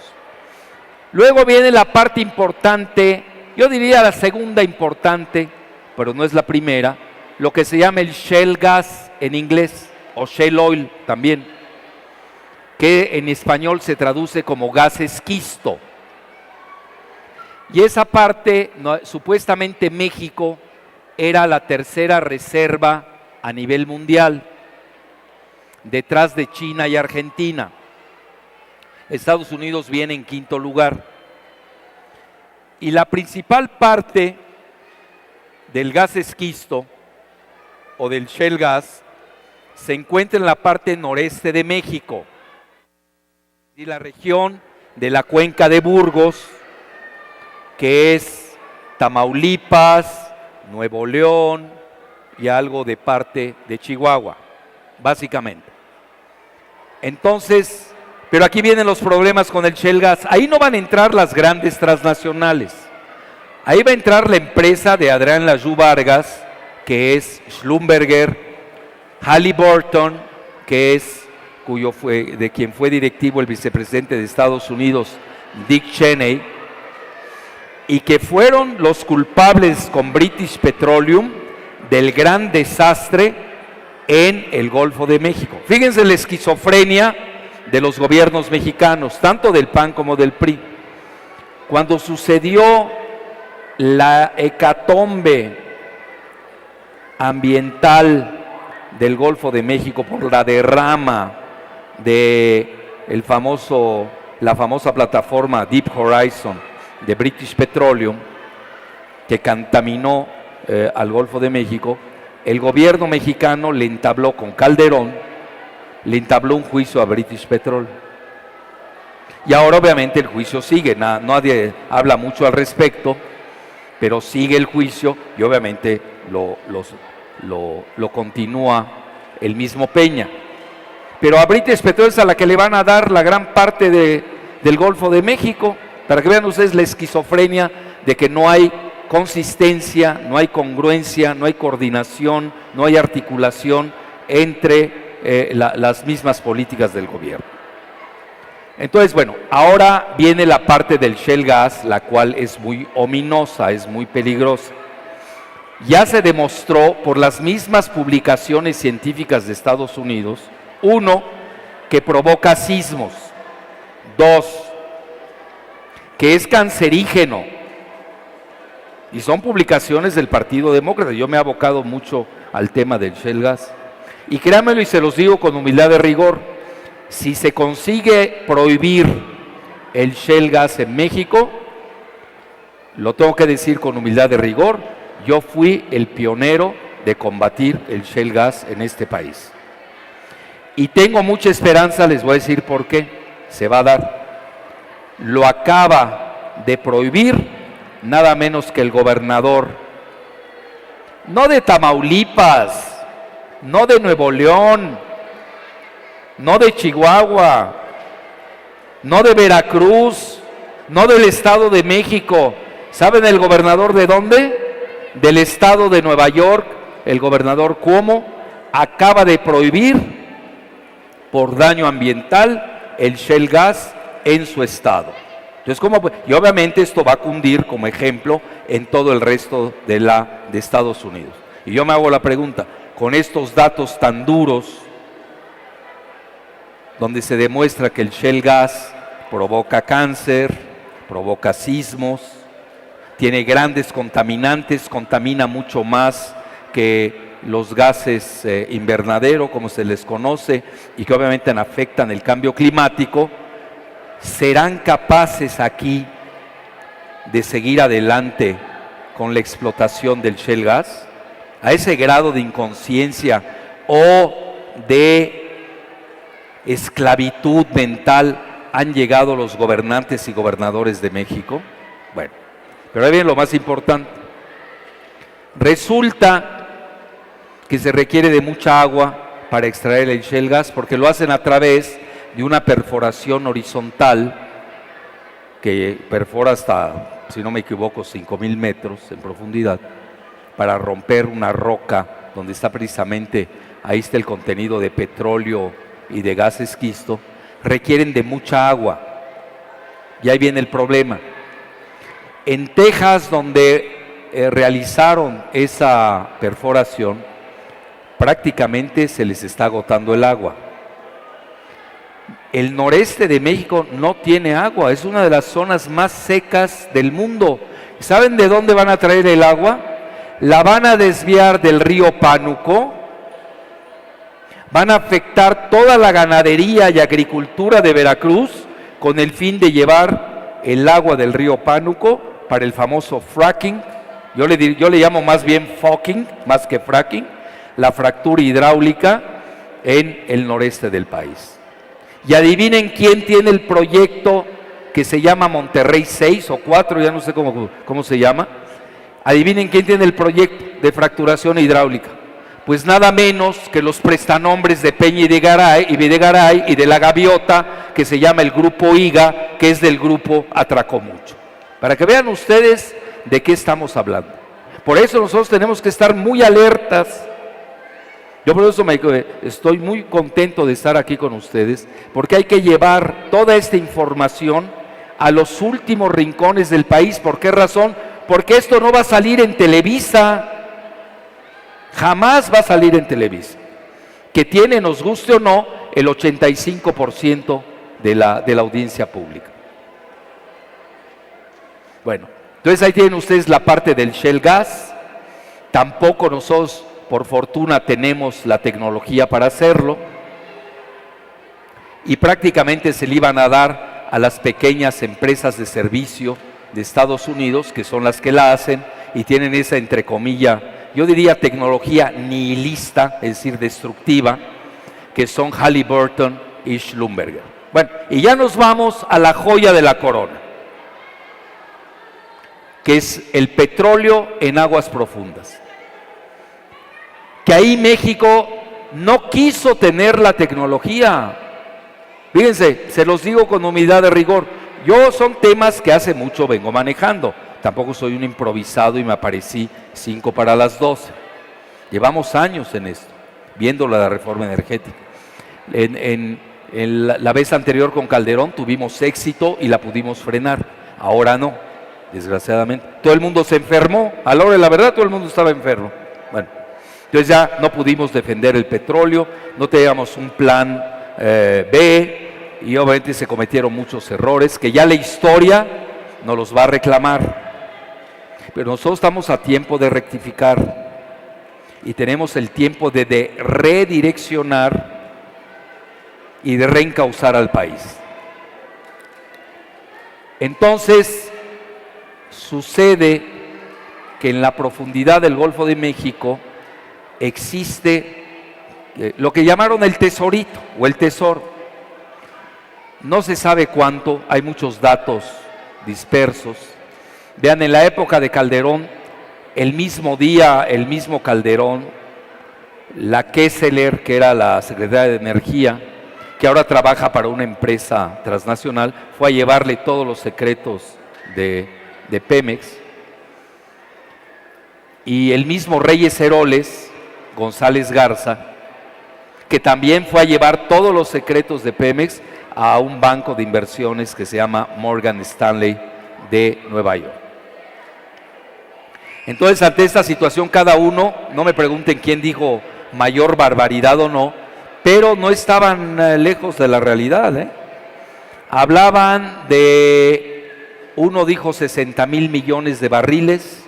Luego viene la parte importante, yo diría la segunda importante, pero no es la primera, lo que se llama el shale gas en inglés, o shale oil también, que en español se traduce como gas esquisto. Y esa parte, supuestamente México era la tercera reserva a nivel mundial, detrás de China y Argentina. Estados Unidos viene en quinto lugar. Y la principal parte del gas esquisto o del shale gas se encuentra en la parte noreste de México y la región de la cuenca de Burgos, que es Tamaulipas, Nuevo León y algo de parte de Chihuahua, básicamente. Entonces, pero aquí vienen los problemas con el shale gas. Ahí no van a entrar las grandes transnacionales. Ahí va a entrar la empresa de Adrián Layou Vargas, que es Schlumberger, Halliburton, que es de quien fue directivo el vicepresidente de Estados Unidos, Dick Cheney, y que fueron los culpables con British Petroleum del gran desastre en el Golfo de México. Fíjense la esquizofrenia de los gobiernos mexicanos, tanto del PAN como del PRI. Cuando sucedió la hecatombe ambiental del Golfo de México por la derrama de la famosa plataforma Deep Horizon de British Petroleum, que contaminó al Golfo de México, el gobierno mexicano le entabló con Calderón, le entabló un juicio a British Petroleum. Y ahora obviamente el juicio sigue, nadie habla mucho al respecto, pero sigue el juicio y obviamente lo continúa el mismo Peña. Pero a British Petroleum es a la que le van a dar la gran parte del Golfo de México, para que vean ustedes la esquizofrenia de que no hay consistencia, no hay congruencia, no hay coordinación, no hay articulación entre las mismas políticas del gobierno. Entonces, bueno, ahora viene la parte del shale gas, la cual es muy ominosa, es muy peligrosa. Ya se demostró por las mismas publicaciones científicas de Estados Unidos, 1, que provoca sismos, 2, que es cancerígeno, y son publicaciones del Partido Demócrata. Yo me he abocado mucho al tema del shale gas, y créanmelo y se los digo con humildad de rigor, si se consigue prohibir el shale gas en México, lo tengo que decir con humildad de rigor, yo fui el pionero de combatir el shale gas en este país. Y tengo mucha esperanza, les voy a decir por qué, se va a dar. Lo acaba de prohibir nada menos que el gobernador, no de Tamaulipas, no de Nuevo León, no de Chihuahua, no de Veracruz, no del Estado de México. ¿Saben el gobernador de dónde? Del Estado de Nueva York. El gobernador Cuomo acaba de prohibir por daño ambiental el shale gas en su estado. Entonces, y obviamente esto va a cundir como ejemplo en todo el resto de Estados Unidos. Y yo me hago la pregunta, con estos datos tan duros, donde se demuestra que el shale gas provoca cáncer, provoca sismos, tiene grandes contaminantes, contamina mucho más que los gases invernadero, como se les conoce, y que obviamente afectan el cambio climático. ¿Serán capaces aquí de seguir adelante con la explotación del shale gas? A ese grado de inconsciencia o de esclavitud mental han llegado los gobernantes y gobernadores de México. Bueno, pero ahí viene lo más importante. Resulta que se requiere de mucha agua para extraer el shale gas, porque lo hacen a través de una perforación horizontal que perfora hasta, si no me equivoco, 5,000 metros en profundidad, para romper una roca donde está precisamente, ahí está el contenido de petróleo y de gas esquisto. Requieren de mucha agua. Y ahí viene el problema. En Texas, donde realizaron esa perforación, prácticamente se les está agotando el agua. El noreste de México no tiene agua, es una de las zonas más secas del mundo. ¿Saben de dónde van a traer el agua? La van a desviar del río Pánuco, van a afectar toda la ganadería y agricultura de Veracruz con el fin de llevar el agua del río Pánuco para el famoso fracking. Yo le llamo más bien fucking, más que fracking, la fractura hidráulica en el noreste del país. Y adivinen quién tiene el proyecto que se llama Monterrey 6 o 4, ya no sé cómo se llama. Adivinen quién tiene el proyecto de fracturación hidráulica. Pues nada menos que los prestanombres de Peña y de Garay y de la Gaviota, que se llama el Grupo IGA, que es del Grupo Atracomucho. Para que vean ustedes de qué estamos hablando. Por eso nosotros tenemos que estar muy alertas. Yo por eso estoy muy contento de estar aquí con ustedes, porque hay que llevar toda esta información a los últimos rincones del país. ¿Por qué razón? Porque esto no va a salir en Televisa, jamás va a salir en Televisa, que tiene, nos guste o no, el 85% de la audiencia pública. Bueno, entonces ahí tienen ustedes la parte del shale gas. Tampoco nosotros, por fortuna, tenemos la tecnología para hacerlo, y prácticamente se le iban a dar a las pequeñas empresas de servicio de Estados Unidos, que son las que la hacen y tienen esa, entre comillas, yo diría tecnología nihilista, es decir, destructiva, que son Halliburton y Schlumberger. Bueno, y ya nos vamos a la joya de la corona, que es el petróleo en aguas profundas. Que ahí México no quiso tener la tecnología. Fíjense, se los digo con humildad de rigor. Yo son temas que hace mucho vengo manejando. Tampoco soy un improvisado y me aparecí 5 para las 12. Llevamos años en esto, viendo la reforma energética. En la vez anterior con Calderón tuvimos éxito y la pudimos frenar. Ahora no, desgraciadamente. Todo el mundo se enfermó. A la hora de la verdad, todo el mundo estaba enfermo. Bueno, entonces ya no pudimos defender el petróleo, no teníamos un plan B, y obviamente se cometieron muchos errores que ya la historia nos los va a reclamar. Pero nosotros estamos a tiempo de rectificar y tenemos el tiempo de redireccionar y de reencauzar al país. Entonces, sucede que en la profundidad del Golfo de México existe lo que llamaron el tesorito o el tesoro. No se sabe cuánto, hay muchos datos dispersos. Vean, en la época de Calderón, el mismo día, el mismo Calderón, la Kessler, que era la secretaria de Energía, que ahora trabaja para una empresa transnacional, fue a llevarle todos los secretos de Pemex. Y el mismo Reyes Heroles, González Garza, que también fue a llevar todos los secretos de Pemex a un banco de inversiones que se llama Morgan Stanley de Nueva York. Entonces, ante esta situación, cada uno, no me pregunten quién dijo mayor barbaridad o no, pero no estaban lejos de la realidad, Hablaban de, uno dijo 60,000 millones de barriles,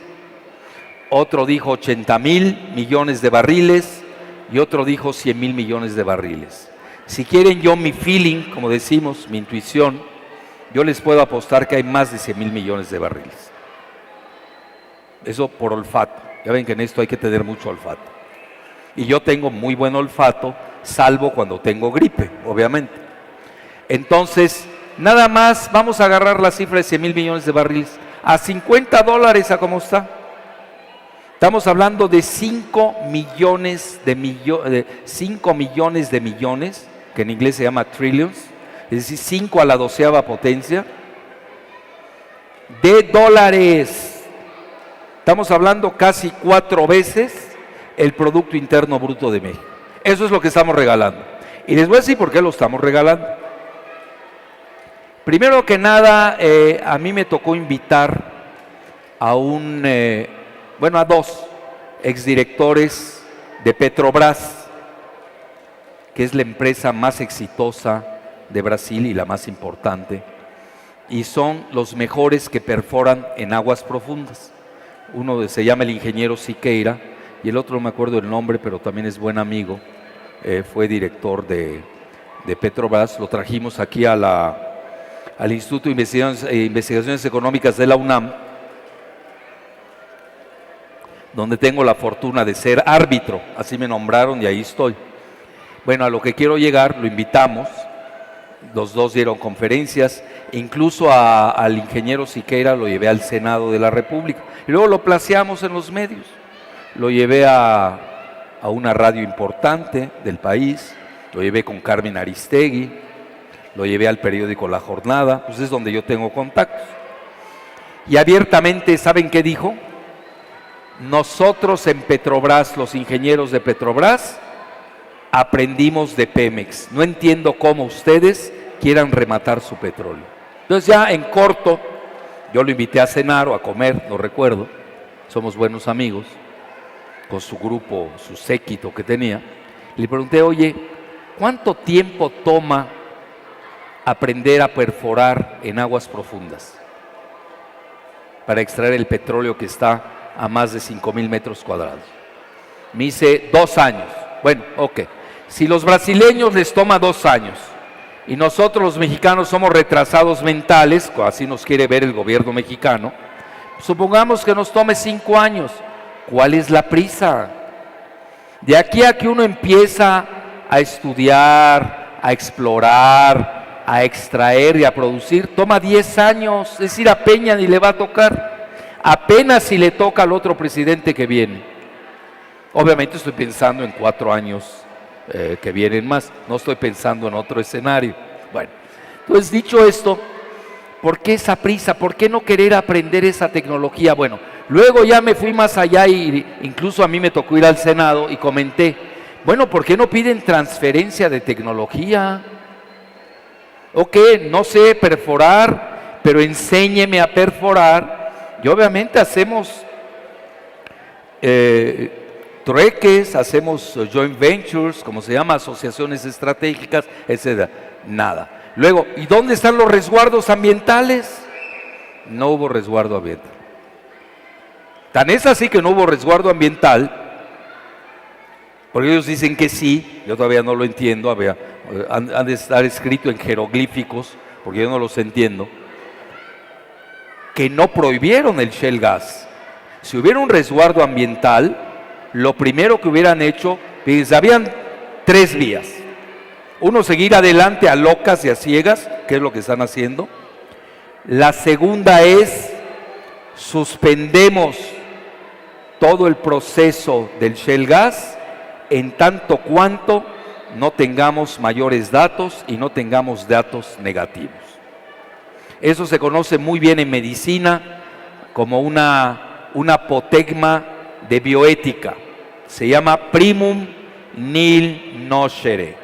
otro dijo 80,000 millones de barriles y otro dijo 100,000 millones de barriles. Si quieren yo mi feeling, como decimos, mi intuición, yo les puedo apostar que hay más de 100,000 millones de barriles. Eso por olfato. Ya ven que en esto hay que tener mucho olfato. Y yo tengo muy buen olfato, salvo cuando tengo gripe, obviamente. Entonces, nada más vamos a agarrar la cifra de 100,000 millones de barriles. A $50, ¿a cómo está? Estamos hablando de 5 millones de millones, que en inglés se llama trillions, es decir, 5 a la 12ª potencia, de dólares. Estamos hablando casi 4 veces el Producto Interno Bruto de México. Eso es lo que estamos regalando. Y les voy a decir por qué lo estamos regalando. Primero que nada, a mí me tocó invitar a a 2 exdirectores de Petrobras, que es la empresa más exitosa de Brasil y la más importante, y son los mejores que perforan en aguas profundas. Uno se llama el ingeniero Siqueira y el otro no me acuerdo el nombre, pero también es buen amigo, fue director de Petrobras. Lo trajimos aquí al Instituto de Investigaciones Económicas de la UNAM, donde tengo la fortuna de ser árbitro, así me nombraron y ahí estoy. Bueno, a lo que quiero llegar, lo invitamos, los dos dieron conferencias, incluso al ingeniero Siqueira lo llevé al Senado de la República, y luego lo placeamos en los medios, lo llevé a una radio importante del país, lo llevé con Carmen Aristegui, lo llevé al periódico La Jornada, pues es donde yo tengo contactos. Y abiertamente, ¿saben qué dijo? Nosotros en Petrobras, los ingenieros de Petrobras, aprendimos de Pemex. No entiendo cómo ustedes quieran rematar su petróleo. Entonces ya en corto, yo lo invité a cenar o a comer, no recuerdo, somos buenos amigos, con su grupo, su séquito que tenía. Le pregunté, oye, ¿cuánto tiempo toma aprender a perforar en aguas profundas para extraer el petróleo que está a más de 5,000 metros cuadrados? Me dice 2 años. Bueno, ok. Si los brasileños les toma 2 años y nosotros los mexicanos somos retrasados mentales, así nos quiere ver el gobierno mexicano, supongamos que nos tome 5 años. ¿Cuál es la prisa? De aquí a que uno empieza a estudiar, a explorar, a extraer y a producir, toma 10 años. Es decir, a Peña ni le va a tocar. Apenas si le toca al otro presidente que viene. Obviamente estoy pensando en 4 años que vienen más, no estoy pensando en otro escenario. Bueno, entonces dicho esto, ¿por qué esa prisa? ¿Por qué no querer aprender esa tecnología? Bueno, luego ya me fui más allá y incluso a mí me tocó ir al Senado y comenté, bueno, ¿por qué no piden transferencia de tecnología? Ok, no sé perforar, pero enséñeme a perforar. Y obviamente hacemos trueques, hacemos joint ventures, como se llama, asociaciones estratégicas, etc. Nada. Luego, ¿y dónde están los resguardos ambientales? No hubo resguardo ambiental. Tan es así que no hubo resguardo ambiental, porque ellos dicen que sí, yo todavía no lo entiendo, han de estar escrito en jeroglíficos, porque yo no los entiendo, que no prohibieron el shale gas. Si hubiera un resguardo ambiental, lo primero que hubieran hecho, fíjense, habían 3 vías. Uno, seguir adelante a locas y a ciegas, que es lo que están haciendo. La segunda es, suspendemos todo el proceso del shale gas en tanto cuanto no tengamos mayores datos y no tengamos datos negativos. Eso se conoce muy bien en medicina como una apotegma de bioética. Se llama primum nil nocere.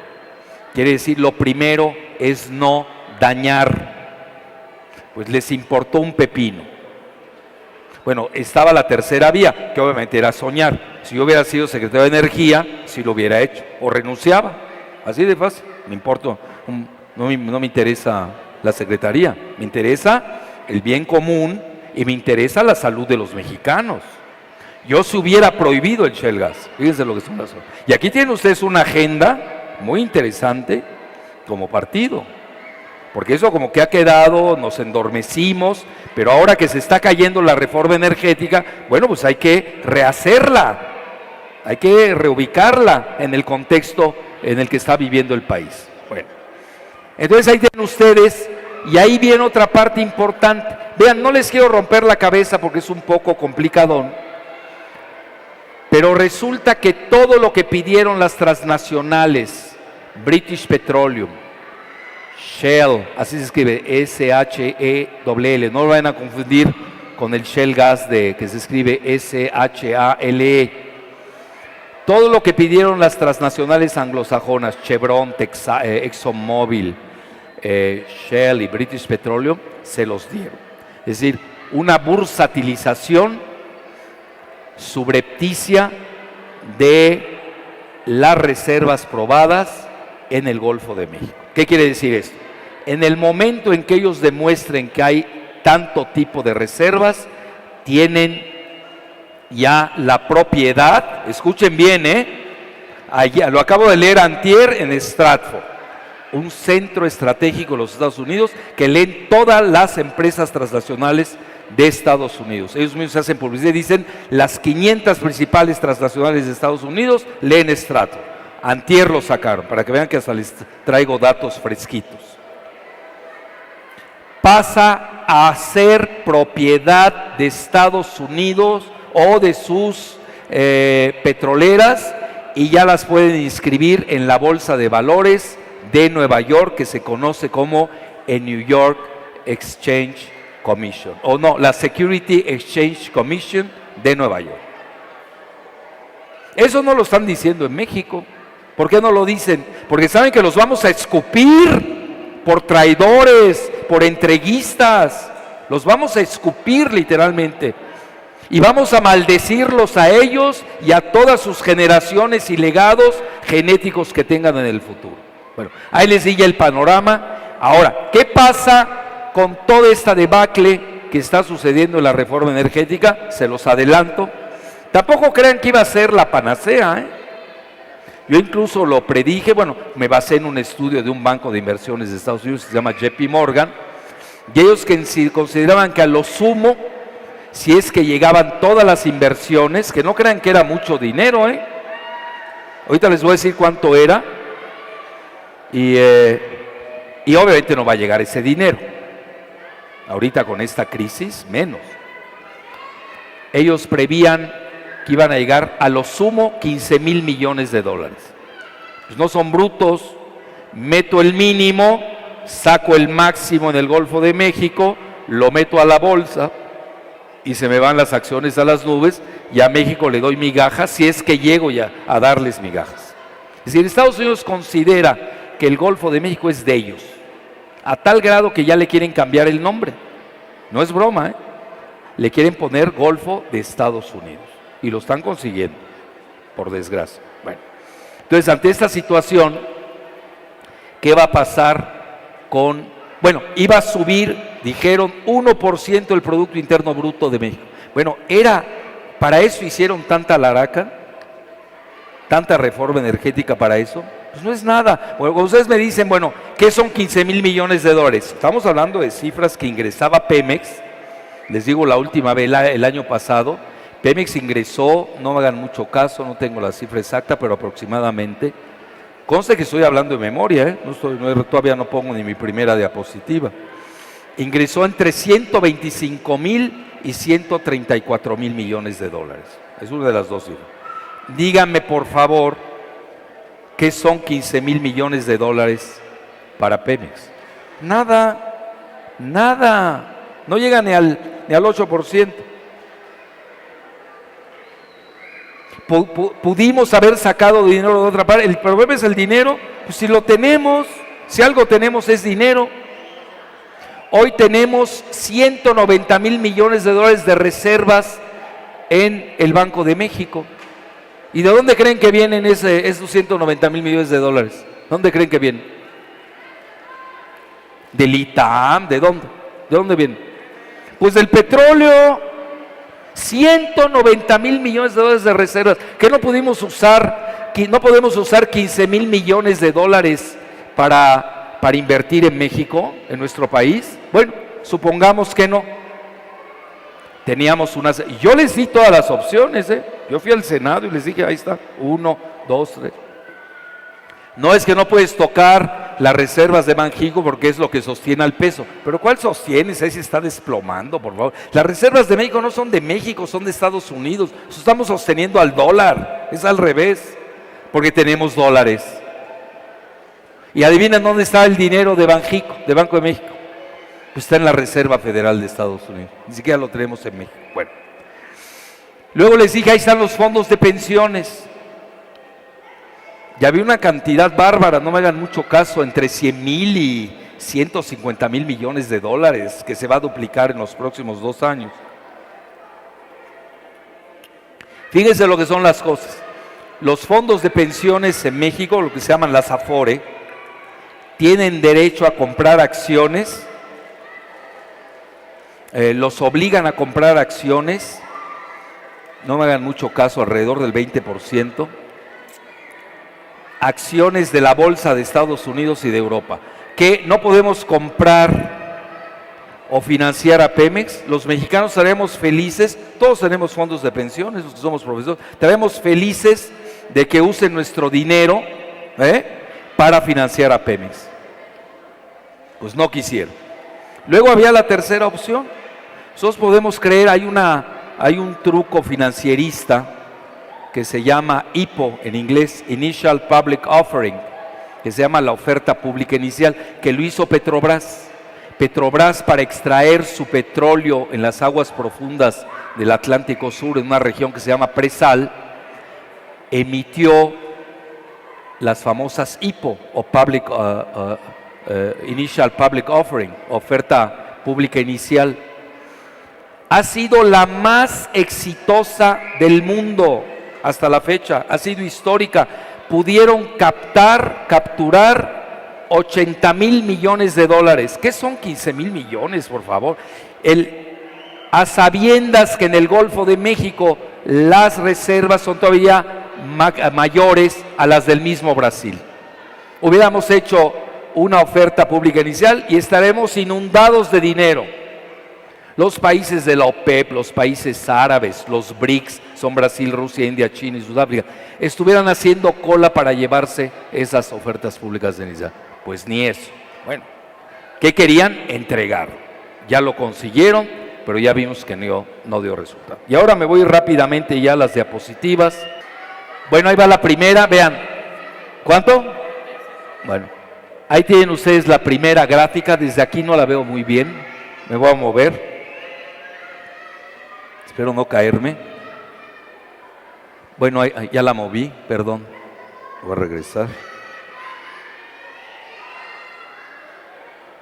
Quiere decir, lo primero es no dañar. Pues les importó un pepino. Bueno, estaba la tercera vía, que obviamente era soñar. Si yo hubiera sido secretario de Energía, sí lo hubiera hecho. O renunciaba. Así de fácil. Me importa, no me interesa la Secretaría. Me interesa el bien común y me interesa la salud de los mexicanos. Yo si hubiera prohibido el shale gas, fíjense lo que son las cosas. Y aquí tienen ustedes una agenda muy interesante como partido, porque eso como que ha quedado, nos endormecimos, pero ahora que se está cayendo la reforma energética, bueno, pues hay que rehacerla, hay que reubicarla en el contexto en el que está viviendo el país. Bueno, entonces ahí tienen ustedes, y ahí viene otra parte importante. Vean, no les quiero romper la cabeza porque es un poco complicadón, pero resulta que todo lo que pidieron las transnacionales, British Petroleum, Shell, así se escribe, S-H-E-L-L, no lo vayan a confundir con el Shell Gas que se escribe S-H-A-L-E. Todo lo que pidieron las transnacionales anglosajonas, Chevron, ExxonMobil, Shell y British Petroleum, se los dieron. Es decir, una bursatilización subrepticia de las reservas probadas en el Golfo de México. ¿Qué quiere decir esto? En el momento en que ellos demuestren que hay tanto tipo de reservas, tienen ya la propiedad, escuchen bien, allá, lo acabo de leer antier en Stratford, un centro estratégico de los Estados Unidos que leen todas las empresas transnacionales de Estados Unidos. Ellos mismos hacen publicidad y dicen las 500 principales transnacionales de Estados Unidos leen Stratford. Antier lo sacaron, para que vean que hasta les traigo datos fresquitos. Pasa a ser propiedad de Estados Unidos o de sus petroleras y ya las pueden inscribir en la Bolsa de Valores de Nueva York, que se conoce como el New York Exchange Commission, o no, la Security Exchange Commission de Nueva York. Eso no lo están diciendo en México. ¿Por qué no lo dicen? Porque saben que los vamos a escupir por traidores, por entreguistas. Los vamos a escupir literalmente. Y vamos a maldecirlos a ellos y a todas sus generaciones y legados genéticos que tengan en el futuro. Bueno, ahí les di ya el panorama. Ahora, ¿qué pasa con toda esta debacle que está sucediendo en la reforma energética? Se los adelanto. Tampoco crean que iba a ser la panacea, Yo incluso lo predije, bueno, me basé en un estudio de un banco de inversiones de Estados Unidos que se llama JP Morgan, y ellos consideraban que a lo sumo, si es que llegaban todas las inversiones, que no crean que era mucho dinero, ahorita les voy a decir cuánto era, y obviamente no va a llegar ese dinero. Ahorita con esta crisis, menos. Ellos prevían que iban a llegar a lo sumo 15,000 millones de dólares. Pues no son brutos, meto el mínimo, saco el máximo en el Golfo de México, lo meto a la bolsa y se me van las acciones a las nubes y a México le doy migajas si es que llego ya a darles migajas. Es decir, Estados Unidos considera que el Golfo de México es de ellos, a tal grado que ya le quieren cambiar el nombre. No es broma, le quieren poner Golfo de Estados Unidos y lo están consiguiendo, por desgracia. Bueno, entonces ante esta situación, ¿qué va a pasar con? Bueno, iba a subir, dijeron, 1% el Producto Interno Bruto de México. Bueno, para eso hicieron tanta laraca, tanta reforma energética para eso. Pues no es nada. Bueno, ustedes me dicen, bueno, ¿qué son 15,000 millones de dólares? Estamos hablando de cifras que ingresaba Pemex. Les digo, la última vez, el año pasado, Pemex ingresó, no me hagan mucho caso, no tengo la cifra exacta, pero aproximadamente. Conste que estoy hablando de memoria, todavía no pongo ni mi primera diapositiva. Ingresó entre 125,000 y 134,000 millones de dólares. Es una de las dos cifras. Díganme, por favor, ¿qué son 15,000 millones de dólares para Pemex? Nada, no llega ni al 8%. Pudimos haber sacado dinero de otra parte. El problema es el dinero. Pues si lo tenemos, si algo tenemos es dinero. Hoy tenemos 190,000 millones de dólares de reservas en el Banco de México. ¿Y de dónde creen que vienen esos 190,000 millones de dólares? ¿Dónde creen que vienen? ¿Del ITAM? ¿De dónde? ¿De dónde viene? Pues del petróleo. 190,000 millones de dólares de reservas. ¿Qué no pudimos usar? No podemos usar 15,000 millones de dólares para invertir en México, en nuestro país. Bueno, supongamos que no. Teníamos unas. Yo les di todas las opciones, ¿eh? Yo fui al Senado y les dije, ahí está, 1, 2, 3. No es que no puedes tocar las reservas de Banjico porque es lo que sostiene al peso. Pero ¿cuál sostiene? Ahí se está desplomando, por favor. Las reservas de México no son de México, son de Estados Unidos. Estamos sosteniendo al dólar. Es al revés, porque tenemos dólares. Y adivinen dónde está el dinero de Banjico, de Banco de México. Pues está en la Reserva Federal de Estados Unidos. Ni siquiera lo tenemos en México. Bueno. Luego les dije, ahí están los fondos de pensiones. Ya había una cantidad bárbara, no me hagan mucho caso, entre 100,000 y 150,000 millones de dólares que se va a duplicar en los próximos 2 años. Fíjense lo que son las cosas. Los fondos de pensiones en México, lo que se llaman las Afore, tienen derecho a comprar acciones, los obligan a comprar acciones, no me hagan mucho caso, alrededor del 20%. Acciones de la bolsa de Estados Unidos y de Europa, que no podemos comprar o financiar a Pemex. Los mexicanos estaremos felices, todos tenemos fondos de pensiones, los que somos profesores, estaremos felices de que usen nuestro dinero para financiar a Pemex. Pues no quisieron. Luego había la tercera opción. Nosotros podemos creer, hay un truco financierista que se llama IPO, en inglés, Initial Public Offering, que se llama la oferta pública inicial, que lo hizo Petrobras. Petrobras, para extraer su petróleo en las aguas profundas del Atlántico Sur, en una región que se llama Presal, emitió las famosas IPO, o Initial Public Offering, oferta pública inicial. Ha sido la más exitosa del mundo hasta la fecha, ha sido histórica. Pudieron capturar 80,000 millones de dólares. ¿Qué son 15,000 millones, por favor? A sabiendas que en el Golfo de México las reservas son todavía mayores a las del mismo Brasil. Hubiéramos hecho una oferta pública inicial y estaremos inundados de dinero. Los países de la OPEP, los países árabes, los BRICS, son Brasil, Rusia, India, China y Sudáfrica, estuvieran haciendo cola para llevarse esas ofertas públicas de inicial. Pues ni eso. Bueno, ¿qué querían? Entregar. Ya lo consiguieron, pero ya vimos que no dio resultado. Y ahora me voy rápidamente ya a las diapositivas. Bueno, ahí va la primera, vean. ¿Cuánto? Bueno, ahí tienen ustedes la primera gráfica. Desde aquí no la veo muy bien, me voy a mover. Espero no caerme. Bueno, ya la moví, perdón. Voy a regresar.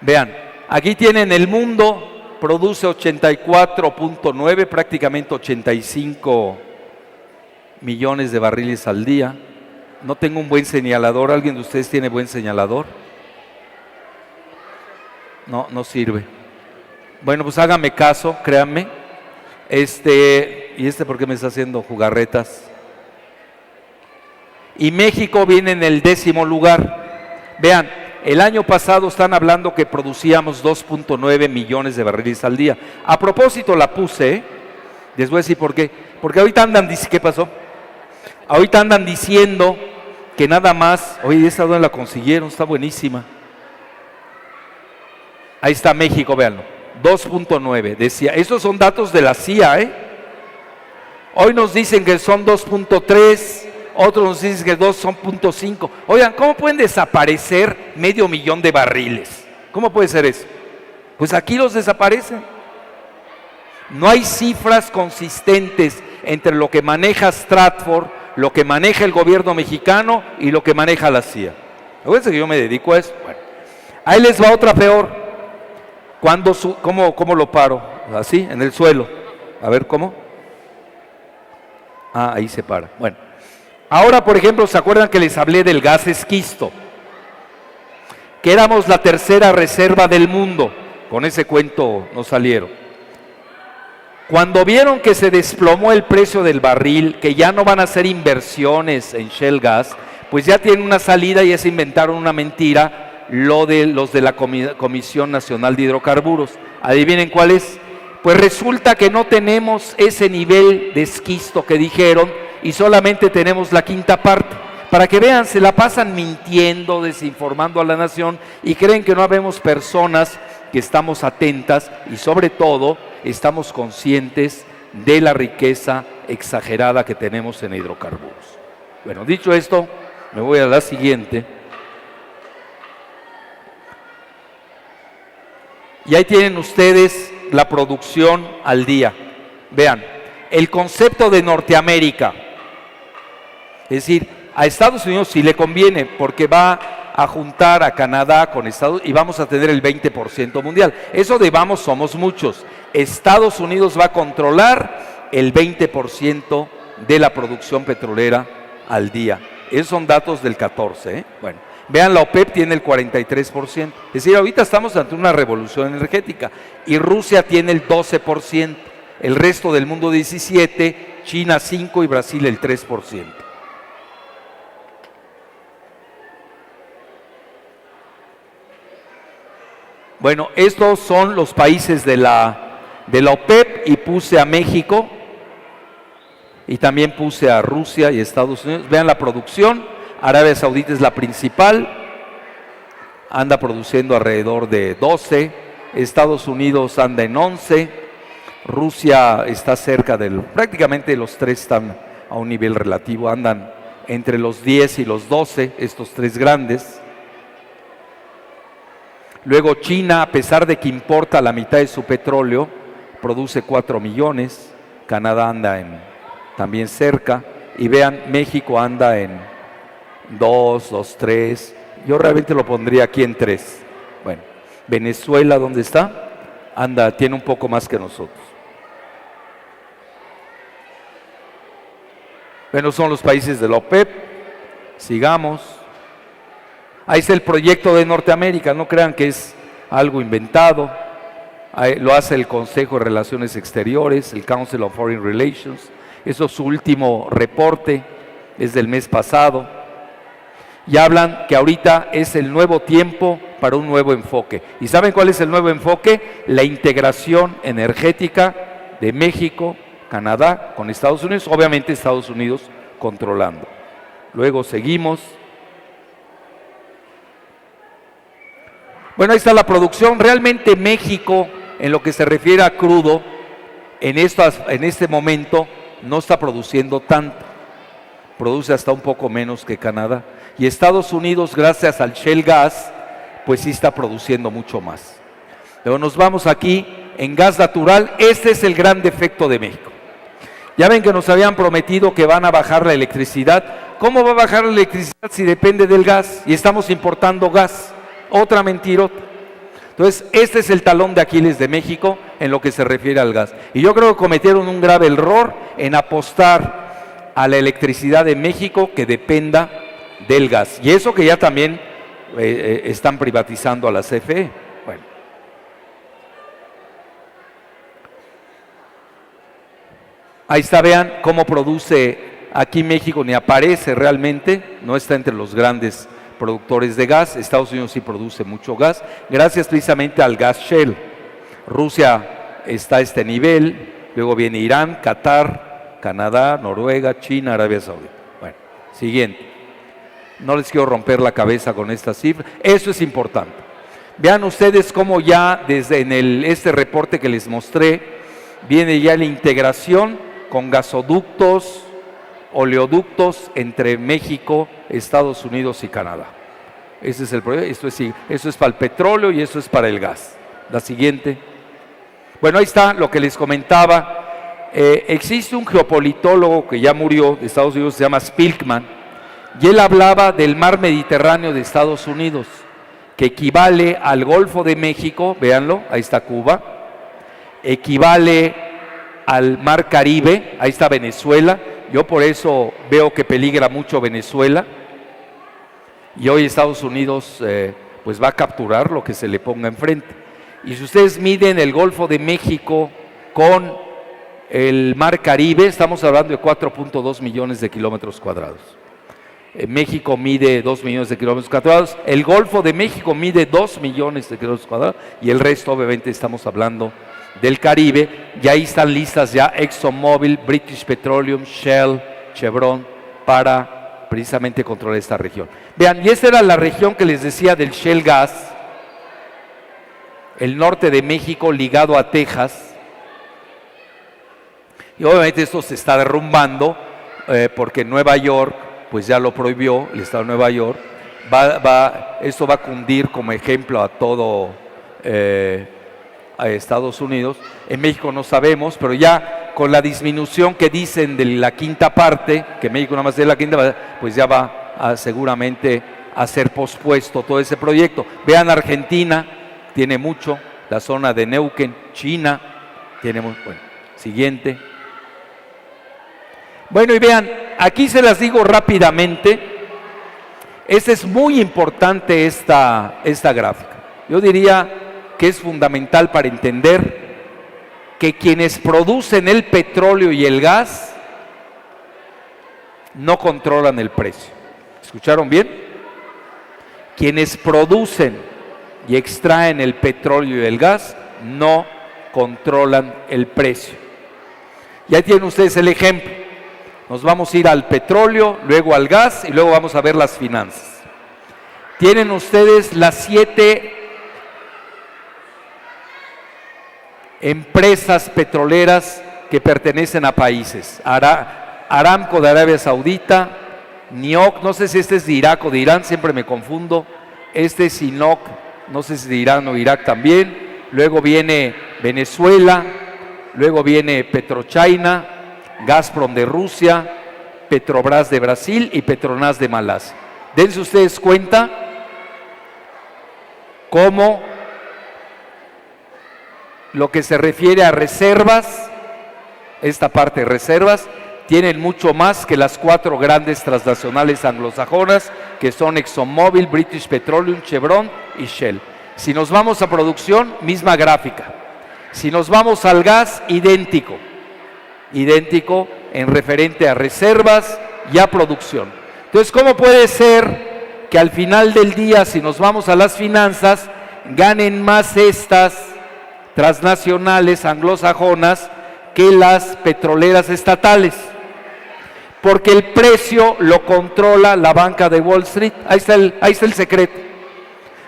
Vean, aquí tienen el mundo, produce 84.9, prácticamente 85 millones de barriles al día. No tengo un buen señalador. ¿Alguien de ustedes tiene buen señalador? No sirve. Bueno, pues háganme caso, créanme. ¿Y por qué me está haciendo jugarretas? Y México viene en el 10º lugar. Vean, el año pasado están hablando que producíamos 2.9 millones de barriles al día. A propósito la puse, les voy a decir por qué. Porque ahorita ¿qué pasó? Ahorita andan diciendo que nada más, oye, ¿esta dónde la consiguieron? Está buenísima. Ahí está México, véanlo. 2.9, decía, estos son datos de la CIA, Hoy nos dicen que son 2.3, otros nos dicen que son 2.5. Oigan, ¿cómo pueden desaparecer 500,000 de barriles? ¿Cómo puede ser eso? Pues aquí los desaparecen. No hay cifras consistentes entre lo que maneja Stratfor, lo que maneja el gobierno mexicano y lo que maneja la CIA. Acuérdense que yo me dedico a eso. Bueno, ahí les va otra peor. ¿Cómo lo paro? Así, en el suelo. A ver, ¿cómo? Ahí se para. Bueno, ahora, por ejemplo, ¿se acuerdan que les hablé del gas esquisto? que éramos la tercera reserva del mundo. Con ese cuento nos salieron. Cuando vieron que se desplomó el precio del barril, que ya no van a hacer inversiones en Shell Gas, pues ya tienen una salida y ya se inventaron una mentira, los de la Comisión Nacional de Hidrocarburos. ¿Adivinen cuál es? Pues resulta que no tenemos ese nivel de esquisto que dijeron y solamente tenemos la quinta parte. Para que vean, se la pasan mintiendo, desinformando a la nación y creen que no habemos personas que estamos atentas y sobre todo estamos conscientes de la riqueza exagerada que tenemos en hidrocarburos. Bueno, dicho esto, me voy a la siguiente. Y ahí tienen ustedes la producción al día. Vean, el concepto de Norteamérica, es decir, a Estados Unidos sí le conviene porque va a juntar a Canadá con Estados Unidos y vamos a tener el 20% mundial. Eso de vamos somos muchos. Estados Unidos va a controlar el 20% de la producción petrolera al día. Esos son datos del 14. Bueno, vean, la OPEP tiene el 43%. Es decir, ahorita estamos ante una revolución energética y Rusia tiene el 12%, el resto del mundo 17%, China 5% y Brasil el 3%. Bueno, estos son los países de la OPEP y puse a México y también puse a Rusia y Estados Unidos. Vean la producción, Arabia Saudita es la principal, anda produciendo alrededor de 12, Estados Unidos anda en 11, Rusia está cerca prácticamente los tres están a un nivel relativo, andan entre los 10 y los 12, estos tres grandes. Luego China, a pesar de que importa la mitad de su petróleo, produce 4 millones, Canadá anda también cerca, y vean, México anda en 2, 3, yo realmente lo pondría aquí en 3. Bueno, Venezuela, ¿dónde está? Tiene un poco más que nosotros. Bueno, son los países de la OPEP, sigamos. Ahí está el proyecto de Norteamérica, no crean que es algo inventado, lo hace el Consejo de Relaciones Exteriores, el Council of Foreign Relations, eso es su último reporte, es del mes pasado, y hablan que ahorita es el nuevo tiempo para un nuevo enfoque. ¿Y saben cuál es el nuevo enfoque? La integración energética de México, Canadá con Estados Unidos, obviamente Estados Unidos controlando. Luego seguimos. Bueno, ahí está la producción. Realmente México, en lo que se refiere a crudo, en este momento no está produciendo tanto. Produce hasta un poco menos que Canadá. Y Estados Unidos, gracias al Shell Gas, pues sí está produciendo mucho más. Pero nos vamos aquí en gas natural. Este es el gran defecto de México. Ya ven que nos habían prometido que van a bajar la electricidad. ¿Cómo va a bajar la electricidad si depende del gas? Y estamos importando gas. Otra mentirota. Entonces, este es el talón de Aquiles de México en lo que se refiere al gas. Y yo creo que cometieron un grave error en apostar a la electricidad de México que dependa del gas. Y eso que ya también están privatizando a la CFE. Bueno. Ahí está, vean cómo produce aquí México, ni aparece realmente, no está entre los grandes productores de gas. Estados Unidos sí produce mucho gas, gracias precisamente al gas Shell. Rusia está a este nivel, luego viene Irán, Qatar, Canadá, Noruega, China, Arabia Saudita. Bueno, siguiente. No les quiero romper la cabeza con esta cifra, eso es importante. Vean ustedes cómo ya desde este reporte que les mostré, viene ya la integración con gasoductos, oleoductos entre México, Estados Unidos y Canadá. Ese es el proyecto. Eso es para el petróleo y eso es para el gas. La siguiente. Bueno, ahí está lo que les comentaba. Existe un geopolitólogo que ya murió de Estados Unidos, se llama Spilkman, y él hablaba del mar Mediterráneo de Estados Unidos, que equivale al Golfo de México, véanlo, ahí está Cuba, equivale al mar Caribe, ahí está Venezuela. Yo por eso veo que peligra mucho Venezuela, y hoy Estados Unidos pues va a capturar lo que se le ponga enfrente. Y si ustedes miden el Golfo de México con el Mar Caribe, estamos hablando de 4.2 millones de kilómetros cuadrados. México mide 2 millones de kilómetros cuadrados, el Golfo de México mide 2 millones de kilómetros cuadrados y el resto obviamente estamos hablando del Caribe, y ahí están listas ya ExxonMobil, British Petroleum, Shell, Chevron, para precisamente controlar esta región. Vean, y esta era la región que les decía del Shell Gas, el norte de México ligado a Texas, y obviamente esto se está derrumbando porque Nueva York pues ya lo prohibió, el estado de Nueva York. Esto va a cundir como ejemplo a todo a Estados Unidos. En México no sabemos, pero ya con la disminución que dicen de la quinta parte, que México nada más es la quinta parte, pues ya va seguramente a ser pospuesto todo ese proyecto. Vean, Argentina tiene mucho, la zona de Neuquén, China tiene mucho. Bueno, siguiente. Bueno, y vean, aquí se las digo rápidamente. Es muy importante esta gráfica. Yo diría que es fundamental para entender que quienes producen el petróleo y el gas no controlan el precio. ¿Escucharon bien? Quienes producen y extraen el petróleo y el gas no controlan el precio. Ya tienen ustedes el ejemplo. Nos vamos a ir al petróleo, luego al gas y luego vamos a ver las finanzas. Tienen ustedes las 7 empresas petroleras que pertenecen a países. Aramco de Arabia Saudita, NIOC, no sé si este es de Irak o de Irán, siempre me confundo. Este es INOC, no sé si es de Irán o Irak también. Luego viene Venezuela, luego viene PetroChina, Gazprom de Rusia, Petrobras de Brasil y Petronas de Malasia. Dense ustedes cuenta cómo lo que se refiere a reservas, esta parte de reservas, tienen mucho más que las 4 grandes transnacionales anglosajonas, que son ExxonMobil, British Petroleum, Chevron y Shell. Si nos vamos a producción, misma gráfica. Si nos vamos al gas, idéntico en referente a reservas y a producción. Entonces, ¿cómo puede ser que al final del día, si nos vamos a las finanzas, ganen más estas transnacionales anglosajonas que las petroleras estatales? Porque el precio lo controla la banca de Wall Street. Ahí está el secreto.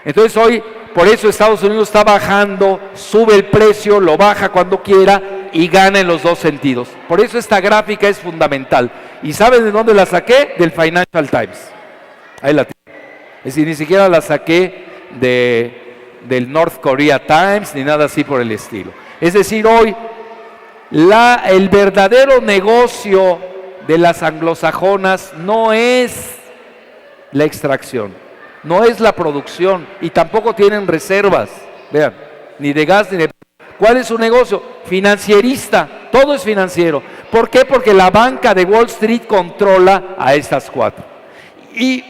Entonces hoy, por eso Estados Unidos está bajando, sube el precio, lo baja cuando quiera y gana en los dos sentidos. Por eso esta gráfica es fundamental. ¿Y saben de dónde la saqué? Del Financial Times. Ahí la tengo. Es decir, ni siquiera la saqué del North Korea Times ni nada así por el estilo. Es decir, hoy el verdadero negocio de las anglosajonas no es la extracción, no es la producción y tampoco tienen reservas, vean, ni de gas ni de... ¿Cuál es su negocio? Financierista, todo es financiero. ¿Por qué? Porque la banca de Wall Street controla a estas 4. Y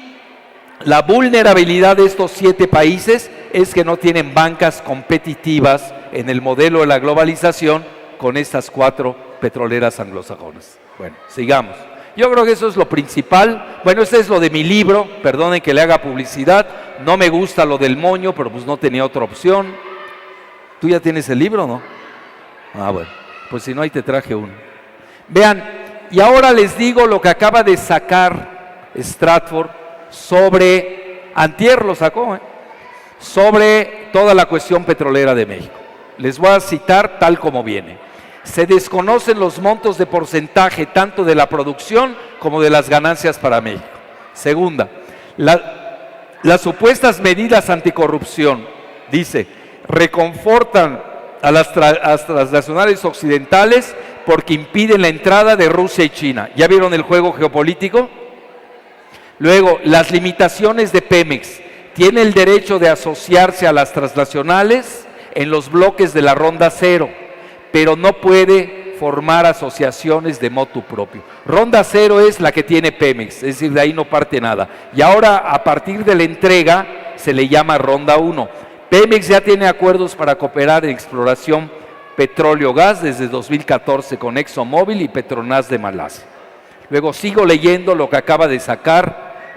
la vulnerabilidad de estos 7 países es que no tienen bancas competitivas en el modelo de la globalización con estas 4 petroleras anglosajonas. Bueno, sigamos. Yo creo que eso es lo principal. Bueno, este es lo de mi libro, perdonen que le haga publicidad. No me gusta lo del moño, pero pues no tenía otra opción. ¿Tú ya tienes el libro o no? Ah, bueno, pues si no, ahí te traje uno. Vean, y ahora les digo lo que acaba de sacar Stratford sobre, antier lo sacó, sobre toda la cuestión petrolera de México. Les voy a citar tal como viene. Se desconocen los montos de porcentaje tanto de la producción como de las ganancias para México. Segunda, las supuestas medidas anticorrupción, dice, reconfortan a las transnacionales occidentales porque impiden la entrada de Rusia y China. ¿Ya vieron el juego geopolítico? Luego, las limitaciones de Pemex. Tiene el derecho de asociarse a las transnacionales en los bloques de la ronda cero, pero no puede formar asociaciones de motu propio. Ronda cero es la que tiene Pemex, es decir, de ahí no parte nada. Y ahora, a partir de la entrega, se le llama Ronda 1. Pemex ya tiene acuerdos para cooperar en exploración petróleo-gas desde 2014 con ExxonMobil y Petronas de Malasia. Luego sigo leyendo lo que acaba de sacar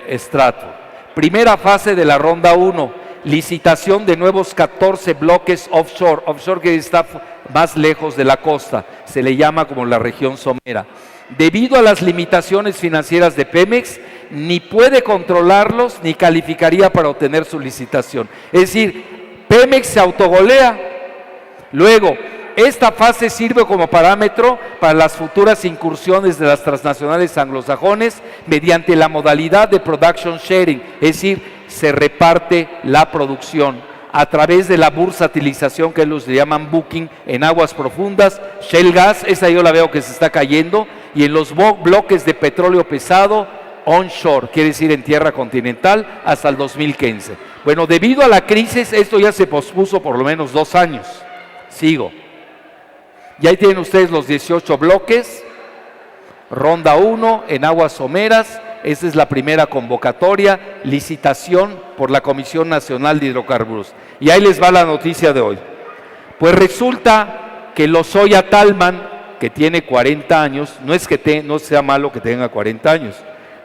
Stratford. Primera fase de la Ronda 1, licitación de nuevos 14 bloques offshore. Offshore que está más lejos de la costa, se le llama como la región somera. Debido a las limitaciones financieras de Pemex, ni puede controlarlos ni calificaría para obtener su licitación. Es decir, Pemex se autogolea. Luego, esta fase sirve como parámetro para las futuras incursiones de las transnacionales anglosajones mediante la modalidad de production sharing, es decir, se reparte la producción a través de la bursatilización que ellos le llaman booking en aguas profundas, shale gas, esa yo la veo que se está cayendo, y en los bloques de petróleo pesado onshore, quiere decir en tierra continental, hasta el 2015. Bueno, debido a la crisis, esto ya se pospuso por lo menos 2 años. Sigo. Y ahí tienen ustedes los 18 bloques, Ronda 1 en aguas someras. Esta es la primera convocatoria, licitación por la Comisión Nacional de Hidrocarburos. Y ahí les va la noticia de hoy. Pues resulta que Lozoya Talman, que tiene 40 años, no es que no sea malo que tenga 40 años,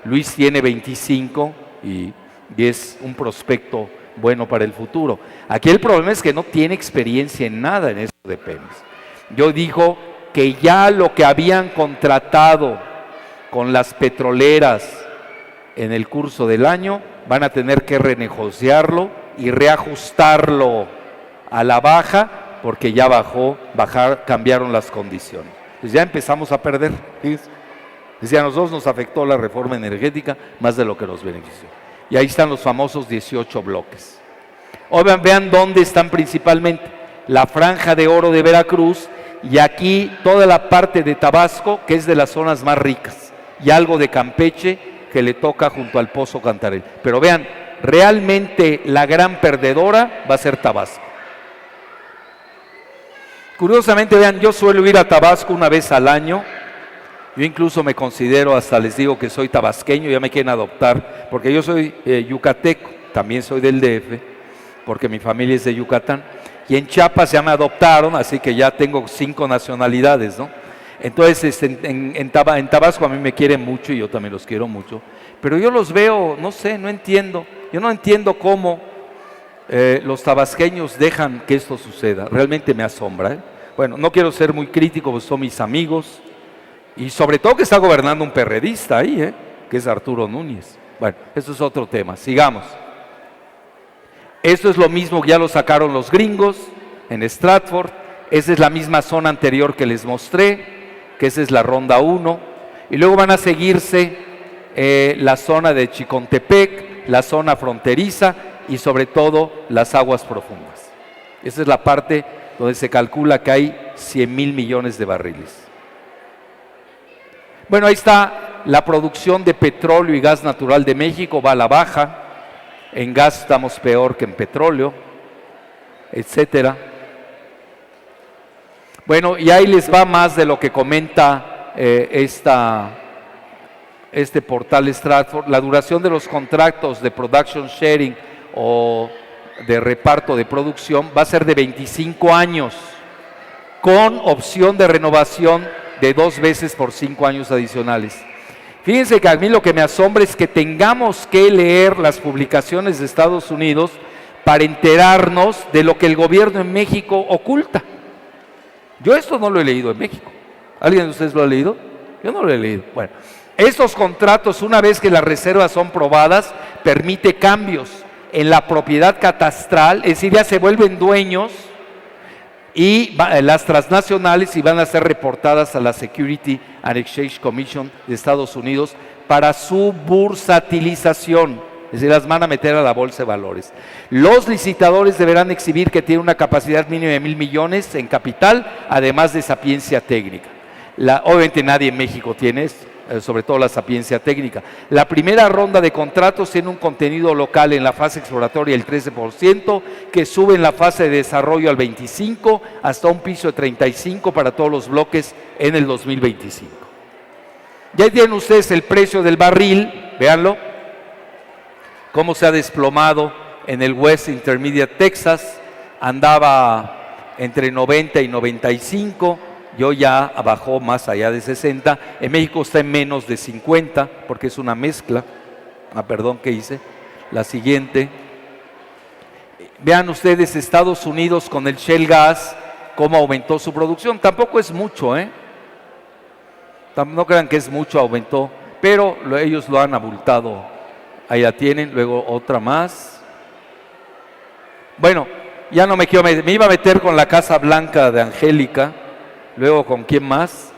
Luis tiene 25 y es un prospecto bueno para el futuro. Aquí el problema es que no tiene experiencia en nada en esto de Pemex. Yo digo que ya lo que habían contratado con las petroleras en el curso del año, van a tener que renegociarlo y reajustarlo a la baja, porque ya cambiaron las condiciones. Pues ya empezamos a perder. Decía, a nosotros nos afectó la reforma energética más de lo que nos benefició. Y ahí están los famosos 18 bloques. Ahora vean dónde están principalmente. La Franja de Oro de Veracruz y aquí toda la parte de Tabasco, que es de las zonas más ricas, y algo de Campeche, que le toca junto al Pozo Cantarell. Pero vean, realmente la gran perdedora va a ser Tabasco. Curiosamente, vean, yo suelo ir a Tabasco una vez al año. Yo incluso me considero, hasta les digo que soy tabasqueño, ya me quieren adoptar, porque yo soy yucateco, también soy del DF, porque mi familia es de Yucatán. Y en Chiapas ya me adoptaron, así que ya tengo 5 nacionalidades, ¿no? Entonces, en Tabasco a mí me quieren mucho y yo también los quiero mucho, pero yo los veo, no sé, no entiendo. Yo no entiendo cómo los tabasqueños dejan que esto suceda. Realmente me asombra, ¿eh? Bueno, no quiero ser muy crítico, pues son mis amigos, y sobre todo que está gobernando un perredista ahí, que es Arturo Núñez. Bueno, eso es otro tema. Sigamos. Esto es lo mismo que ya lo sacaron los gringos en Stratford. Esa es la misma zona anterior que les mostré, que esa es la Ronda 1, y luego van a seguirse la zona de Chicontepec, la zona fronteriza y sobre todo las aguas profundas. Esa es la parte donde se calcula que hay 100,000 millones de barriles. Bueno, ahí está la producción de petróleo y gas natural de México, va a la baja, en gas estamos peor que en petróleo, etcétera. Bueno, y ahí les va más de lo que comenta este portal Stratford. La duración de los contratos de production sharing o de reparto de producción va a ser de 25 años, con opción de renovación de 2 veces por 5 años adicionales. Fíjense que a mí lo que me asombra es que tengamos que leer las publicaciones de Estados Unidos para enterarnos de lo que el gobierno en México oculta. Yo esto no lo he leído en México. ¿Alguien de ustedes lo ha leído? Yo no lo he leído. Bueno, estos contratos, una vez que las reservas son probadas, permite cambios en la propiedad catastral, es decir, ya se vuelven dueños y las transnacionales y van a ser reportadas a la Security and Exchange Commission de Estados Unidos para su bursatilización. Es decir, las van a meter a la bolsa de valores. Los licitadores deberán exhibir que tienen una capacidad mínima de 1,000 millones en capital, además de sapiencia técnica. Obviamente nadie en México tiene esto, sobre todo la sapiencia técnica. La primera ronda de contratos tiene un contenido local en la fase exploratoria el 13%, que sube en la fase de desarrollo al 25%, hasta un piso de 35% para todos los bloques en el 2025. Ya tienen ustedes el precio del barril, véanlo. cómo se ha desplomado en el West Intermediate Texas, andaba entre 90 y 95, yo ya bajó más allá de 60, en México está en menos de 50, porque es una mezcla. Perdón, ¿qué hice? La siguiente. Vean ustedes Estados Unidos con el shale gas, cómo aumentó su producción. Tampoco es mucho, ¿eh? No crean que es mucho, aumentó, pero ellos lo han abultado. Ahí la tienen, luego otra más. Bueno, ya no me quiero meter, me iba a meter con la Casa Blanca de Angélica, luego con quién más.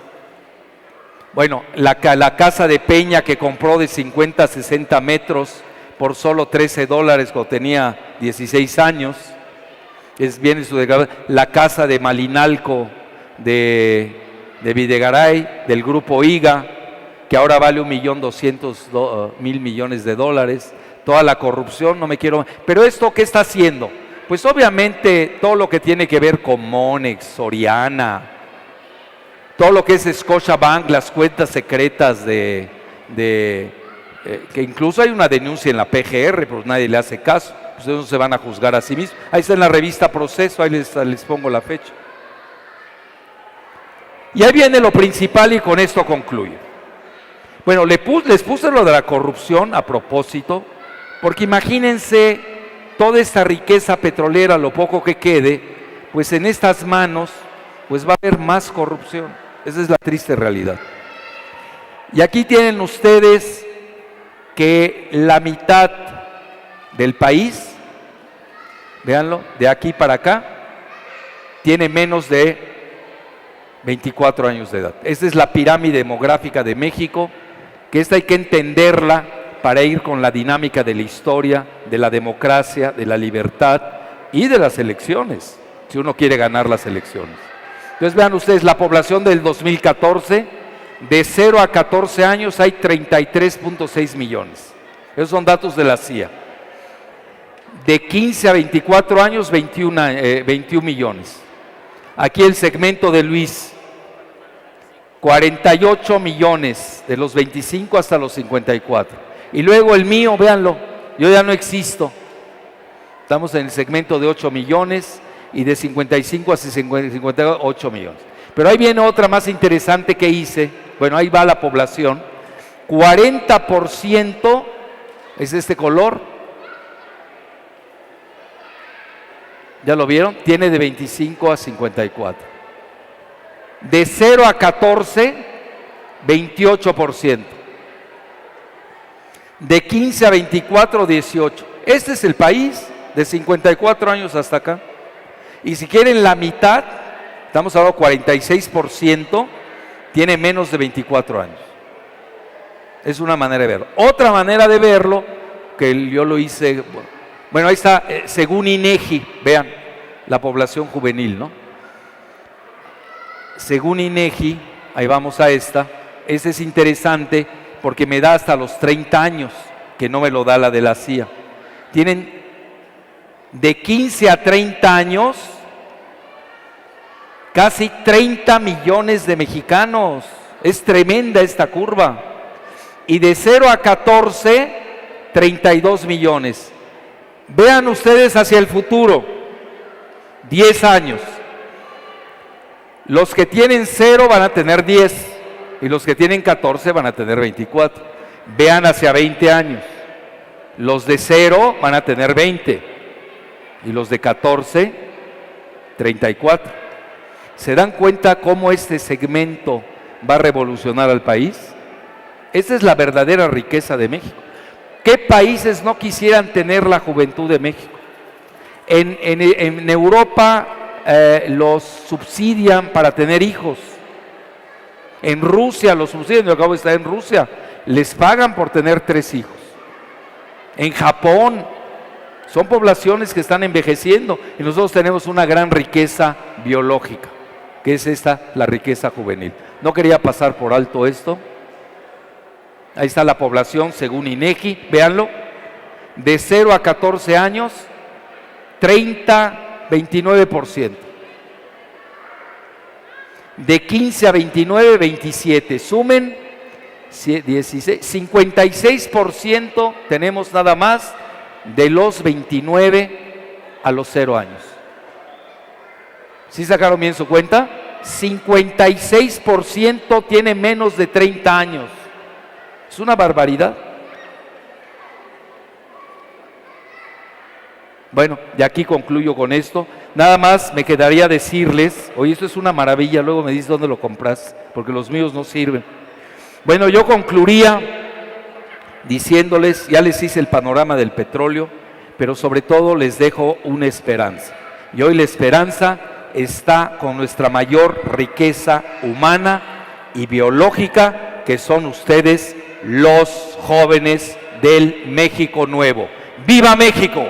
Bueno, la casa de Peña que compró de 50 a 60 metros por solo $13 cuando tenía 16 años. Viene su declaración. La casa de Malinalco de Videgaray, del grupo IGA, que ahora vale $1.200.000 millones. Toda la corrupción, no me quiero... Pero esto, ¿qué está haciendo? Pues obviamente todo lo que tiene que ver con Monex, Soriana, todo lo que es Scotiabank, las cuentas secretas que incluso hay una denuncia en la PGR, pero nadie le hace caso. Pues ellos se van a juzgar a sí mismos. Ahí está en la revista Proceso, ahí les pongo la fecha. Y ahí viene lo principal y con esto concluyo. Bueno, les puse lo de la corrupción a propósito, porque imagínense toda esta riqueza petrolera, lo poco que quede, pues en estas manos, pues va a haber más corrupción. Esa es la triste realidad. Y aquí tienen ustedes que la mitad del país, véanlo, de aquí para acá, tiene menos de 24 años de edad. Esta es la pirámide demográfica de México, que esta hay que entenderla para ir con la dinámica de la historia, de la democracia, de la libertad y de las elecciones, si uno quiere ganar las elecciones. Entonces vean ustedes, la población del 2014, de 0 a 14 años hay 33.6 millones. Esos son datos de la CIA. De 15 a 24 años, 21 millones. Aquí el segmento de Luis, 48 millones de los 25 hasta los 54. Y luego el mío, véanlo, yo ya no existo. Estamos en el segmento de 8 millones y de 55 a 58, 8 millones. Pero ahí viene otra más interesante que hice. Bueno, ahí va la población. 40% es este color. ¿Ya lo vieron? Tiene de 25 a 54. De 0 a 14, 28%. De 15 a 24, 18. Este es el país de 54 años hasta acá. Y si quieren la mitad, estamos hablando 46%, tiene menos de 24 años. Es una manera de verlo. Otra manera de verlo, que yo lo hice, bueno, ahí está, según INEGI, vean, la población juvenil, ¿no? Según INEGI, ahí vamos a esta es interesante porque me da hasta los 30 años, que no me lo da la de la CIA. Tienen de 15 a 30 años, casi 30 millones de mexicanos. Es tremenda esta curva. Y de 0 a 14, 32 millones. Vean ustedes hacia el futuro, 10 años. Los que tienen 0 van a tener 10 y los que tienen 14 van a tener 24. Vean hacia 20 años. Los de 0 van a tener 20 y los de 14, 34. ¿Se dan cuenta cómo este segmento va a revolucionar al país? Esa es la verdadera riqueza de México. ¿Qué países no quisieran tener la juventud de México? En Europa los subsidian para tener hijos. En Rusia los subsidian, yo acabo de estar en Rusia, les pagan por tener 3 hijos. En Japón son poblaciones que están envejeciendo y nosotros tenemos una gran riqueza biológica, que es esta, la riqueza juvenil. No quería pasar por alto esto. Ahí está la población según INEGI, véanlo, de 0 a 14 años, 29%. De 15 a 29, 27. Sumen 16, 56% tenemos nada más de los 29 a los 0 años. ¿Sí sacaron bien su cuenta? 56% tiene menos de 30 años. Es una barbaridad. Bueno, de aquí concluyo con esto. Nada más me quedaría decirles, oye, esto es una maravilla, luego me dices dónde lo compras, porque los míos no sirven. Bueno, yo concluiría diciéndoles, ya les hice el panorama del petróleo, pero sobre todo les dejo una esperanza. Y hoy la esperanza está con nuestra mayor riqueza humana y biológica, que son ustedes, los jóvenes del México Nuevo. ¡Viva México!